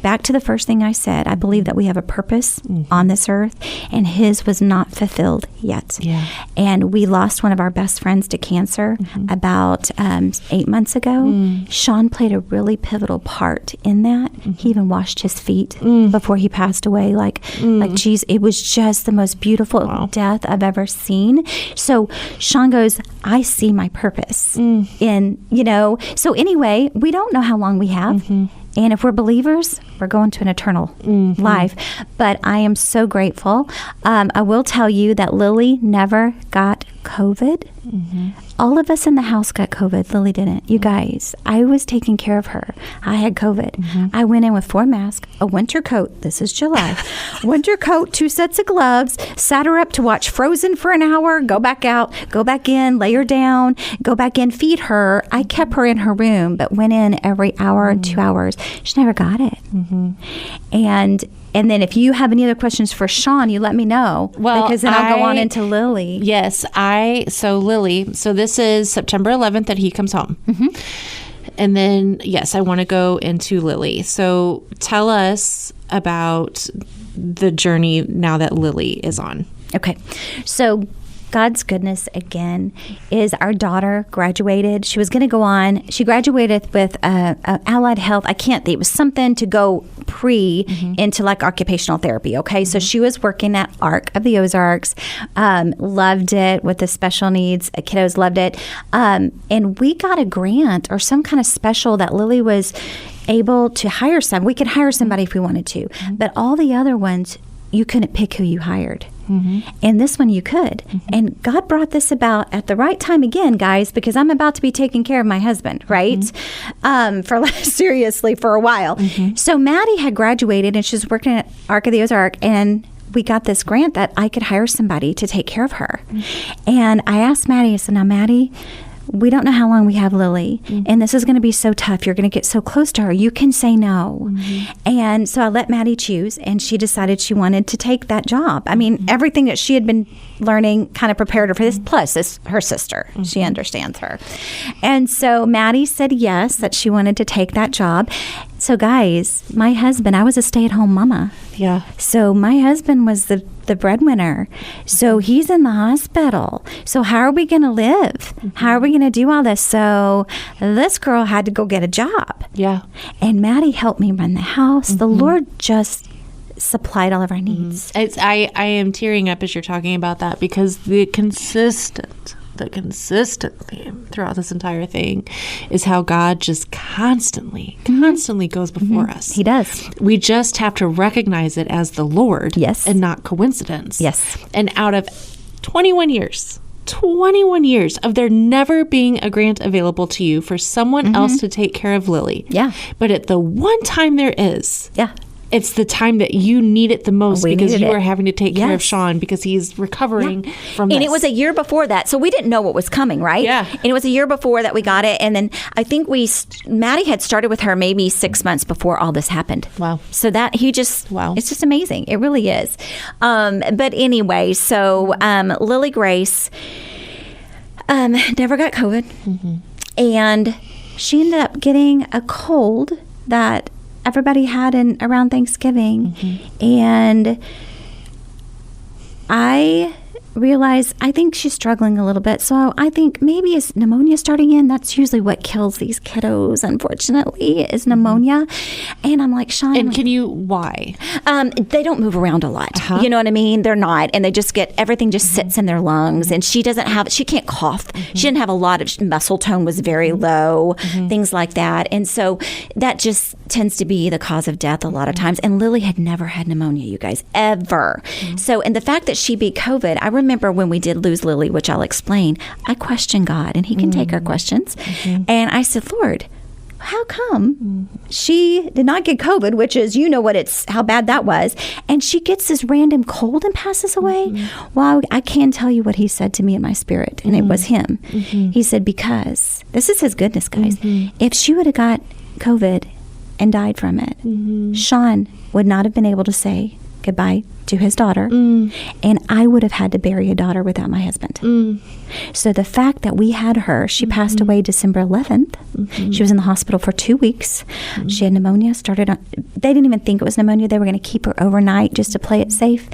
Back to the first thing I said, I believe that we have a purpose on this earth, and his was not fulfilled yet. Yeah. And we lost one of our best friends to cancer about 8 months ago. Sean played a really pivotal part in that. He even washed his feet before he passed away. Geez, it was just the most beautiful death I've ever seen. So Sean goes, I see my purpose in, so anyway, we don't know how long we have. And if we're believers, we're going to an eternal life. But I am so grateful. I will tell you that Lily never got COVID. All of us in the house got COVID. Lily didn't. You guys, I was taking care of her. I had COVID. I went in with 4 masks, a winter coat. This is July. Winter coat, 2 sets of gloves, sat her up to watch Frozen for an hour, go back out, go back in, lay her down, go back in, feed her. I kept her in her room, but went in every hour and 2 hours. She never got it. And then if you have any other questions for Sean, you let me know. Well, because then I'll go on into Lily. Yes, Lily. So this is September 11th that he comes home. And then, yes, I want to go into Lily. So tell us about the journey now that Lily is on. Okay. So God's goodness again is our daughter graduated. She was going to go on. She graduated with allied health. I can't think. It was something to go into like occupational therapy. Okay. So she was working at ARC of the Ozarks, loved it with the special needs kiddos, loved it. And we got a grant or some kind of special that Lily was able to hire some. We could hire somebody if we wanted to, but all the other ones, you couldn't pick who you hired. And this one you could. And God brought this about at the right time again, guys, because I'm about to be taking care of my husband, right? Seriously, for a while. So Maddie had graduated and she's working at Ark of the Ozark, and we got this grant that I could hire somebody to take care of her. And I asked Maddie, I said, now Maddie, we don't know how long we have Lily, and this is going to be so tough. You're going to get so close to her. You can say no. And so I let Maddie choose, and she decided she wanted to take that job. I mean, everything that she had been learning kind of prepared her for this, plus it's her sister. She understands her. And so Maddie said yes, that she wanted to take that job. So guys, my husband, I was a stay-at-home mama. Yeah. So my husband was the breadwinner. So he's in the hospital. So how are we going to live? How are we going to do all this? So this girl had to go get a job. Yeah. And Maddie helped me run the house. The Lord just supplied all of our needs. I am tearing up as you're talking about that, because the consistent theme throughout this entire thing is how God just constantly goes before us. He does. We just have to recognize it as the Lord, and not coincidence. Yes. And out of 21 years of there never being a grant available to you for someone else to take care of Lily. Yeah. But at the one time there is. Yeah. It's the time that you need it the most, because you are having to take care of Yes. Sean because he's recovering from this. And it was a year before that, so we didn't know what was coming, right? Yeah. And it was a year before that we got it, and then I think Maddie had started with her maybe 6 months before all this happened. Wow. So that it's just amazing. It really is. But anyway, so Lily Grace never got COVID, and she ended up getting a cold that everybody had around Thanksgiving. And I realized, I think she's struggling a little bit. So I think maybe is pneumonia starting in. That's usually what kills these kiddos, unfortunately, is pneumonia. And I'm like, Sean. And why? They don't move around a lot. You know what I mean? They're not. And they just everything just sits in their lungs. And she can't cough. She didn't have a lot of, muscle tone was very low, things like that. And so that just tends to be the cause of death a lot of times. And Lily had never had pneumonia, you guys, ever. So, and the fact that she beat COVID, I remember when we did lose Lily, which I'll explain, I questioned God, and he can take our questions. And I said, Lord, how come she did not get COVID, which is, how bad that was, and she gets this random cold and passes away? Well, I can tell you what he said to me in my spirit, and it was him. He said, because this is his goodness, guys. If she would have got COVID and died from it, Sean would not have been able to say goodbye to his daughter, and I would have had to bury a daughter without my husband. So the fact that we had her, she passed away December 11th. She was in the hospital for 2 weeks. She had pneumonia. They didn't even think it was pneumonia. They were going to keep her overnight just to play it safe.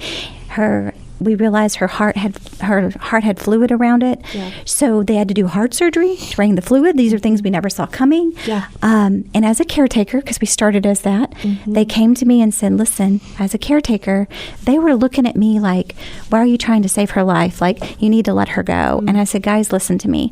We realized her heart had fluid around it. Yeah. So they had to do heart surgery to drain the fluid. These are things we never saw coming. Yeah. And as a caretaker, because we started as that, they came to me and said, listen, as a caretaker, they were looking at me like, why are you trying to save her life? Like, you need to let her go. And I said, guys, listen to me.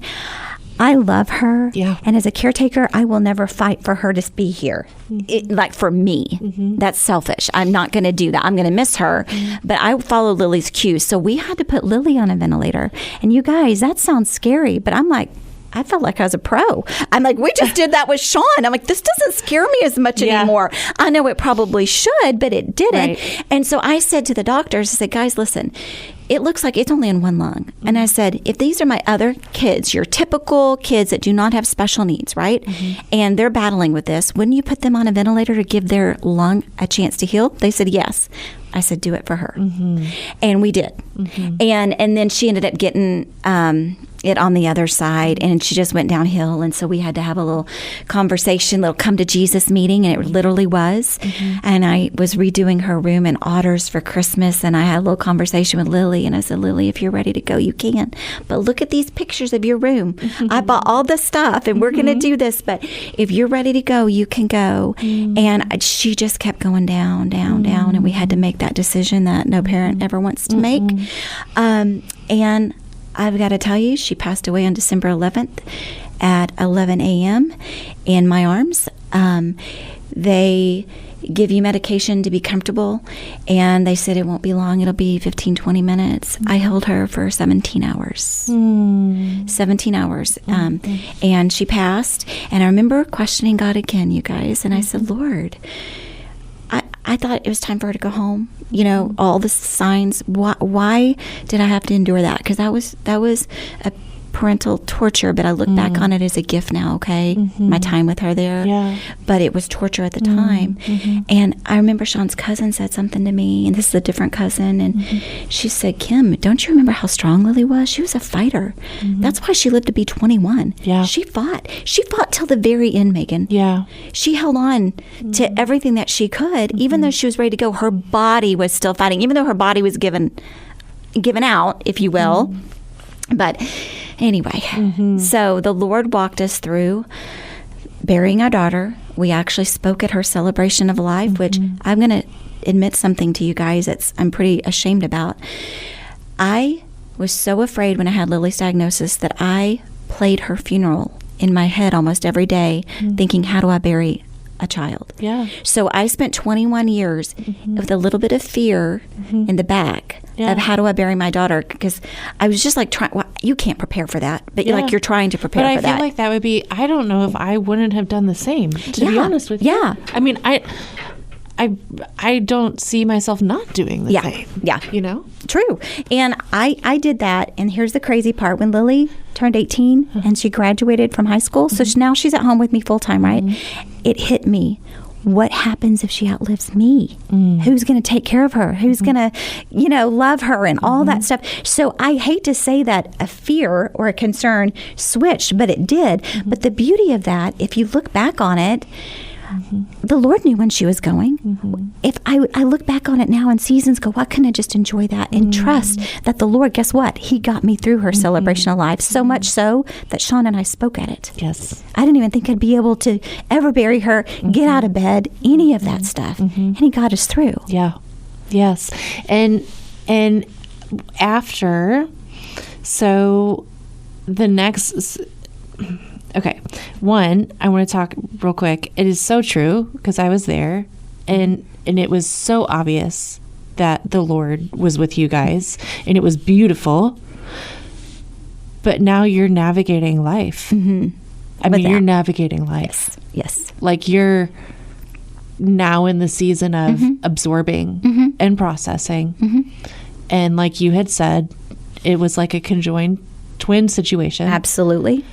I love her, and as a caretaker, I will never fight for her to be here. Like for me, that's selfish. I'm not going to do that. I'm going to miss her, but I follow Lily's cues. So we had to put Lily on a ventilator. And you guys, that sounds scary, but I'm like, I felt like I was a pro. I'm like, we just did that with Sean. I'm like, this doesn't scare me as much anymore. I know it probably should, but it didn't. Right. And so I said to the doctors, I said, guys, listen, it looks like it's only in one lung. And I said, if these are my other kids, your typical kids that do not have special needs, right? And they're battling with this, wouldn't you put them on a ventilator to give their lung a chance to heal? They said, yes. I said, do it for her. And we did. And then she ended up getting it on the other side, and she just went downhill. And so we had to have a little conversation, little come to Jesus meeting, and it literally was. And I was redoing her room in otters for Christmas, and I had a little conversation with Lily, and I said, Lily, if you're ready to go, you can. But look at these pictures of your room. I bought all the stuff, and we're going to do this, but if you're ready to go, you can go. And she just kept going down, and we had to make that decision that no parent ever wants to make. And I've got to tell you, she passed away on December 11th at 11 a.m. in my arms. They give you medication to be comfortable, and they said it won't be long. It'll be 15, 20 minutes. I held her for 17 hours. 17 hours. And she passed. And I remember questioning God again, you guys. And I said, Lord, I thought it was time for her to go home. You know, all the signs. Why did I have to endure that? Because that was a parental torture, but I look back on it as a gift now, okay? My time with her there. Yeah. But it was torture at the time. And I remember Sean's cousin said something to me, and this is a different cousin, and she said, Kim, don't you remember how strong Lily was? She was a fighter. That's why she lived to be 21. Yeah. She fought till the very end, Megan. Yeah. She held on to everything that she could, even though she was ready to go. Her body was still fighting, even though her body was given out, if you will. But anyway, so the Lord walked us through burying our daughter. We actually spoke at her celebration of life, which I'm going to admit something to you guys that I'm pretty ashamed about. I was so afraid when I had Lily's diagnosis that I played her funeral in my head almost every day, thinking, how do I bury a child? Yeah. So I spent 21 years with a little bit of fear in the back of how do I bury my daughter, because I was just like you can't prepare for that, but you're trying to prepare for that. But I feel like that would be, I don't know if I wouldn't have done the same, to be honest with you. Yeah. I mean, I don't see myself not doing the same. Yeah. You know? True. And I did that, and here's the crazy part. When Lily turned 18 and she graduated from high school, so now she's at home with me full time, right? It hit me. What happens if she outlives me? Who's going to take care of her? Who's going to, love her and all that stuff? So I hate to say that a fear or a concern switched, but it did. But the beauty of that, if you look back on it, the Lord knew when she was going. If I look back on it now and seasons go, why couldn't I just enjoy that and trust that the Lord, guess what? He got me through her celebration of life, so much so that Sean and I spoke at it. Yes. I didn't even think I'd be able to ever bury her, get out of bed, any of that stuff. And he got us through. Yeah. Yes. And after, so the next... Okay. One, I want to talk real quick. It is so true, because I was there, and it was so obvious that the Lord was with you guys, and it was beautiful. But now you're navigating life. I mean, you're navigating life. Yes. Like you're now in the season of absorbing and processing. And like you had said, it was like a conjoined twin situation. Absolutely.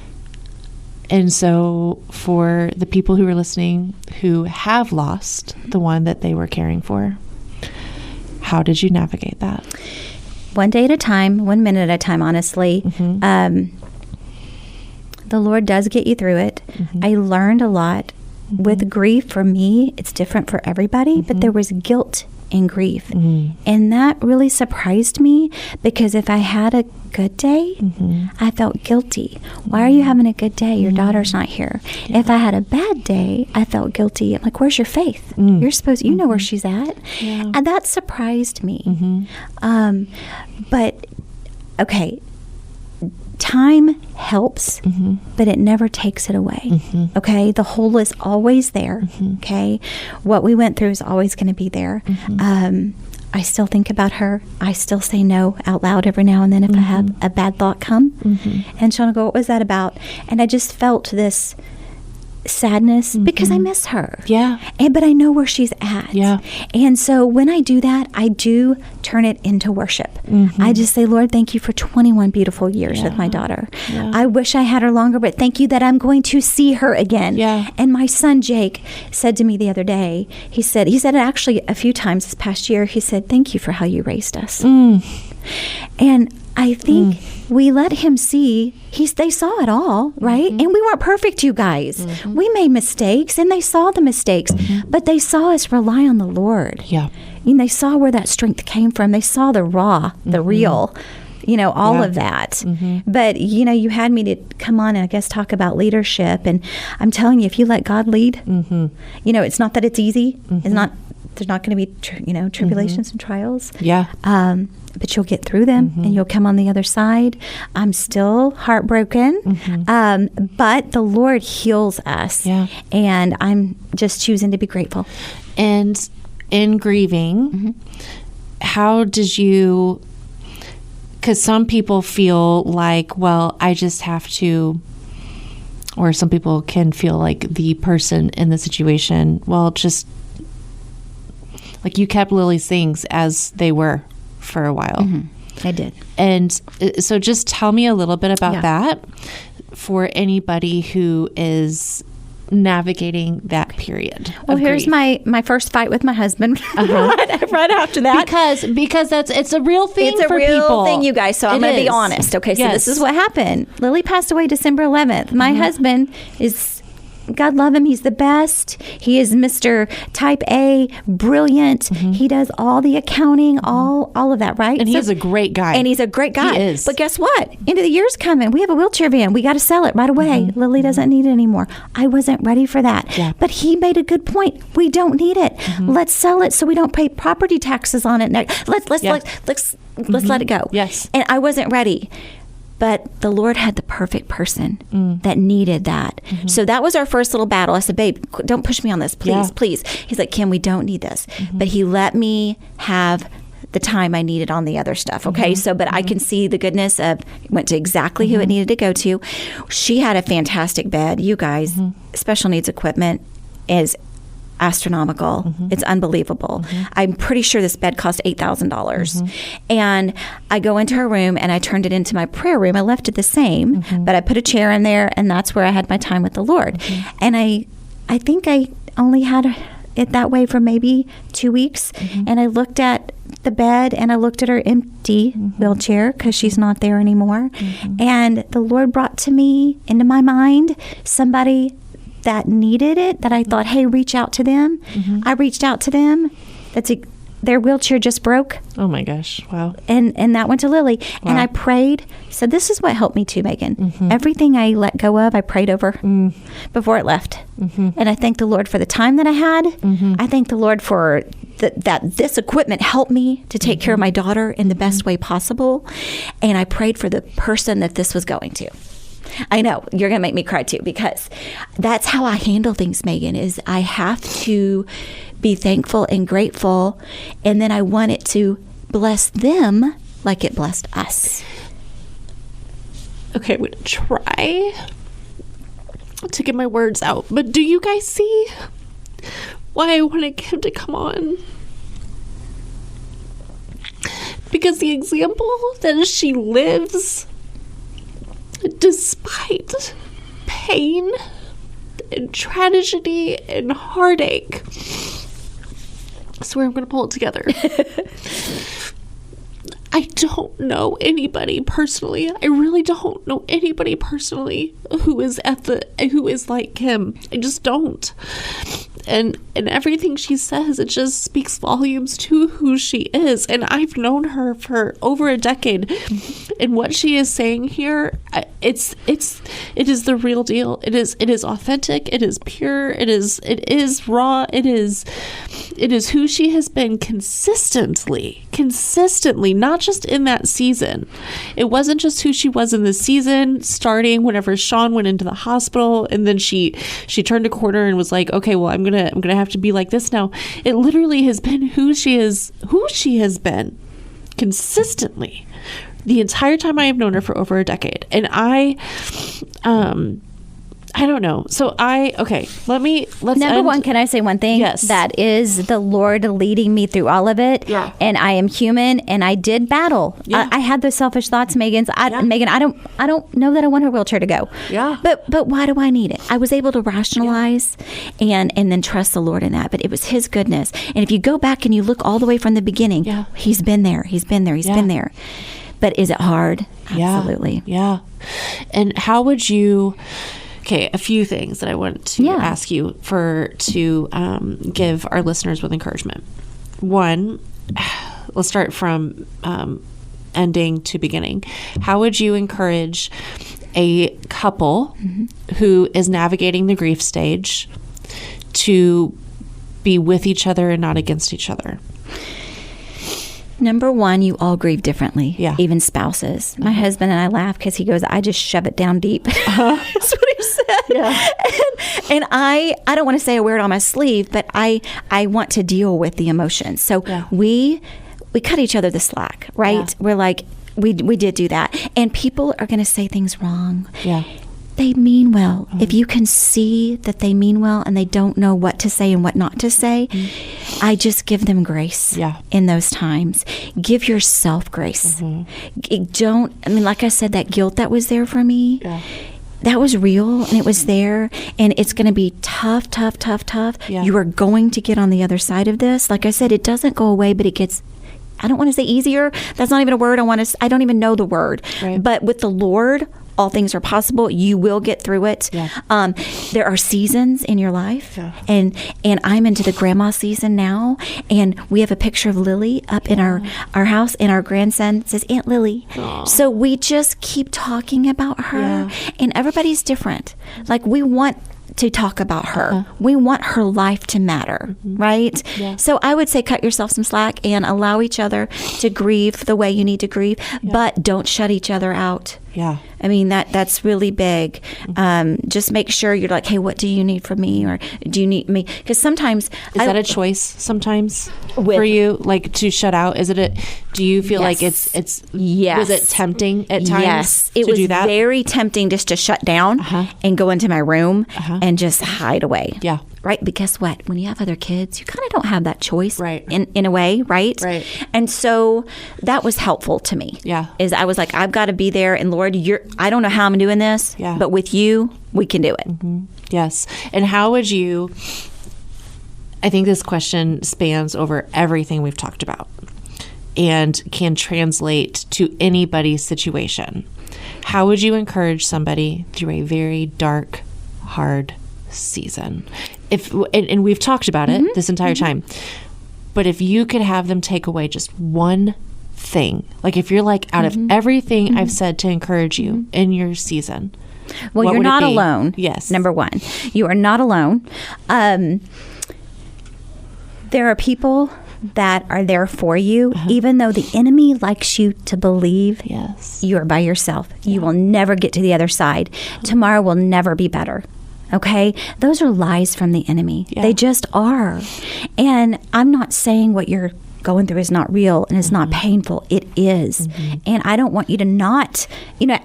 And so for the people who are listening who have lost the one that they were caring for, how did you navigate that? One day at a time, 1 minute at a time, honestly. The Lord does get you through it. I learned a lot. With grief, for me, it's different for everybody, but there was guilt in grief. And that really surprised me, because if I had a good day, I felt guilty. Why are you having a good day? Your daughter's not here. If I had a bad day, I felt guilty. I'm like, where's your faith? You're supposed, you know where she's at. And that surprised me. But, okay, time helps, but it never takes it away. Okay, the hole is always there. Okay, what we went through is always going to be there. I still think about her. I still say no out loud every now and then if I have a bad thought come. And she'll go, what was that about? And I just felt this sadness because I miss her. But I know where she's at. And so when I do that, I do turn it into worship. I just say, Lord, thank you for 21 beautiful years with my daughter. I wish I had her longer, but thank you that I'm going to see her again. And my son Jake said to me the other day, he said it actually a few times this past year, he said, thank you for how you raised us. And I think we let him see, they saw it all, right? And we weren't perfect, you guys. We made mistakes, and they saw the mistakes, but they saw us rely on the Lord. And they saw where that strength came from. They saw the raw, the real, all of that. But, you had me to come on and I guess talk about leadership. And I'm telling you, if you let God lead, it's not that it's easy. It's not, there's not going to be, tribulations and trials. But you'll get through them and you'll come on the other side. I'm still heartbroken, but the Lord heals us. And I'm just choosing to be grateful. And in grieving, how did you, because some people feel like, well, I just have to, or some people can feel like the person in the situation, well, just like you kept Lily's things as they were for a while. I did. And so just tell me a little bit about that for anybody who is navigating that period. Well, here's my first fight with my husband right after that. Because it's a real thing. It's a for real people. thing, you guys. So I'm going to be honest. Okay, so this is what happened. Lily passed away December 11th. My husband is, God love him. He's the best. He is Mr. Type A, brilliant. He does all the accounting, all of that, right? And he's a great guy. And he's a great guy. He is. But guess what? End of the year's coming. We have a wheelchair van. We got to sell it right away. Lily doesn't need it anymore. I wasn't ready for that. But he made a good point. We don't need it. Let's sell it so we don't pay property taxes on it. Let's let it go. And I wasn't ready. But the Lord had the perfect person that needed that. So that was our first little battle. I said, babe, don't push me on this, please, please. He's like, Kim, we don't need this. But he let me have the time I needed on the other stuff. Okay. So, but I can see the goodness of, went to exactly who it needed to go to. She had a fantastic bed. You guys, special needs equipment is astronomical. It's unbelievable. I'm pretty sure this bed cost $8,000. And I go into her room and I turned it into my prayer room. I left it the same, but I put a chair in there, and that's where I had my time with the Lord. And I think I only had it that way for maybe 2 weeks. And I looked at the bed and I looked at her empty wheelchair because she's not there anymore. And the Lord brought to me, into my mind, somebody that needed it, that I thought, hey, reach out to them. I reached out to them. Their wheelchair just broke. Oh my gosh. Wow. And that went to Lily. Wow. And I prayed. So this is what helped me too, Megan. Everything I let go of, I prayed over before it left. And I thank the Lord for the time that I had. I thank the Lord for that this equipment helped me to take care of my daughter in the best way possible. And I prayed for the person that this was going to. I know, you're going to make me cry too, because that's how I handle things, Megan, is I have to be thankful and grateful, and then I want it to bless them like it blessed us. Okay, I'm going to try to get my words out, but do you guys see why I wanted Kim to come on? Because the example that she lives, despite pain and tragedy and heartache, swear I'm going to pull it together. I don't know anybody personally. I really don't know anybody personally who is like him. I just don't. And everything she says, it just speaks volumes to who she is. And I've known her for over a decade. And what she is saying here, it is the real deal. It is authentic. It is pure. It is raw. It is who she has been consistently, not just in that season. It wasn't just who she was in the season, starting whenever Sean went into the hospital, and then she turned a corner and was like, okay, well, I'm gonna have to be like this now. It literally has been who she has been consistently the entire time I have known her for over a decade. And I don't know. So let's Number one, can I say one thing? Yes. That is the Lord leading me through all of it. Yeah. And I am human, and I did battle. Yeah. I had those selfish thoughts, Megan. Megan, I don't know that I want her wheelchair to go. Yeah. But why do I need it? I was able to rationalize and then trust the Lord in that. But it was His goodness. And if you go back and you look all the way from the beginning, He's been there. He's been there. He's been there. But is it hard? Absolutely. Yeah. And how would you... Okay, a few things that I want to ask you to give our listeners with encouragement. One, let's start from ending to beginning. How would you encourage a couple who is navigating the grief stage to be with each other and not against each other? Number one, you all grieve differently, even spouses. My Uh-huh. husband and I laugh because he goes, I just shove it down deep. That's what he said. Yeah. And I don't want to say I wear it on my sleeve, but I want to deal with the emotions. So we cut each other the slack, right? Yeah. We're like, we did do that. And people are going to say things wrong. Yeah. They mean well. If you can see that they mean well and they don't know what to say and what not to say, I just give them grace in those times. Give yourself grace. Like I said, that guilt that was there for me, that was real and it was there, and it's going to be tough. Yeah. You are going to get on the other side of this. Like I said, it doesn't go away, but it gets, I don't want to say easier. That's not even a word. I don't even know the word. Right. But with the Lord, all things are possible. You will get through it. Yeah. There are seasons in your life, Yeah. and I'm into the grandma season now. And we have a picture of Lily up in our house, and our grandson says Aunt Lily. Aww. So we just keep talking about her, and everybody's different. Like, we want to talk about her. We want her life to matter, right? Yeah. So I would say cut yourself some slack and allow each other to grieve the way you need to grieve, but don't shut each other out. Yeah. I mean, that's really big. Just make sure you're like, hey, what do you need from me? Or do you need me? Because sometimes... Is that a choice sometimes for you, like, to shut out? Do you feel like it's was it tempting at times? Yes. It was do that? very tempting just to shut down and go into my room and just hide away. Yeah. Right? But guess what? When you have other kids, you kind of don't have that choice, right? In a way, right? Right. And so that was helpful to me. Yeah. Is I was like, I've got to be there, and Lord, I don't know how I'm doing this, but with you, we can do it. Yes. And how would you? I think this question spans over everything we've talked about and can translate to anybody's situation. How would you encourage somebody through a very dark, hard season? And we've talked about it this entire time, but if you could have them take away just one thing, like if you're like, out of everything I've said to encourage you in your season, well, what you're would it not be? alone. Yes. Number one, you are not alone. There are people that are there for you, even though the enemy likes you to believe you are by yourself. You will never get to the other side. Tomorrow will never be better. Okay? Those are lies from the enemy. Yeah. They just are. And I'm not saying what you're going through is not real and it's not painful. It is. And I don't want you to not,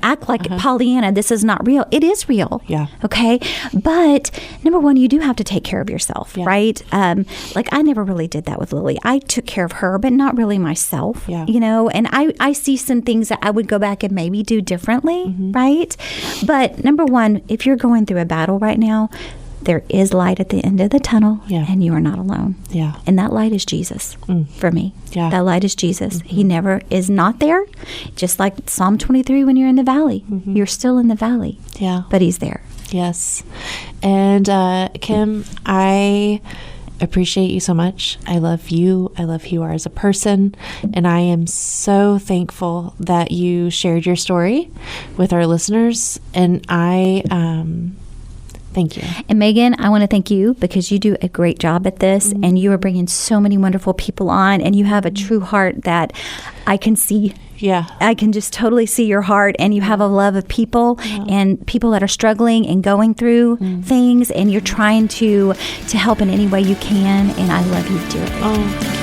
act like Pollyanna, this is not real. It is real. Yeah. Okay? But number one, you do have to take care of yourself, right? Like, I never really did that with Lily. I took care of her, but not really myself, and I see some things that I would go back and maybe do differently, right? But number one, if you're going through a battle right now, there is light at the end of the tunnel, Yeah. and you are not alone. Yeah. And that light is Jesus for me. Yeah. That light is Jesus. He never is not there. Just like Psalm 23, when you're in the valley, you're still in the valley. Yeah. But he's there. Yes. And Kim, I appreciate you so much. I love you. I love who you are as a person. And I am so thankful that you shared your story with our listeners. And I thank you. And Megan, I want to thank you because you do a great job at this, and you are bringing so many wonderful people on, and you have a true heart that I can see. Yeah. I can just totally see your heart, and you have a love of people and people that are struggling and going through things, and you're trying to help in any way you can, and I love you dearly. Oh,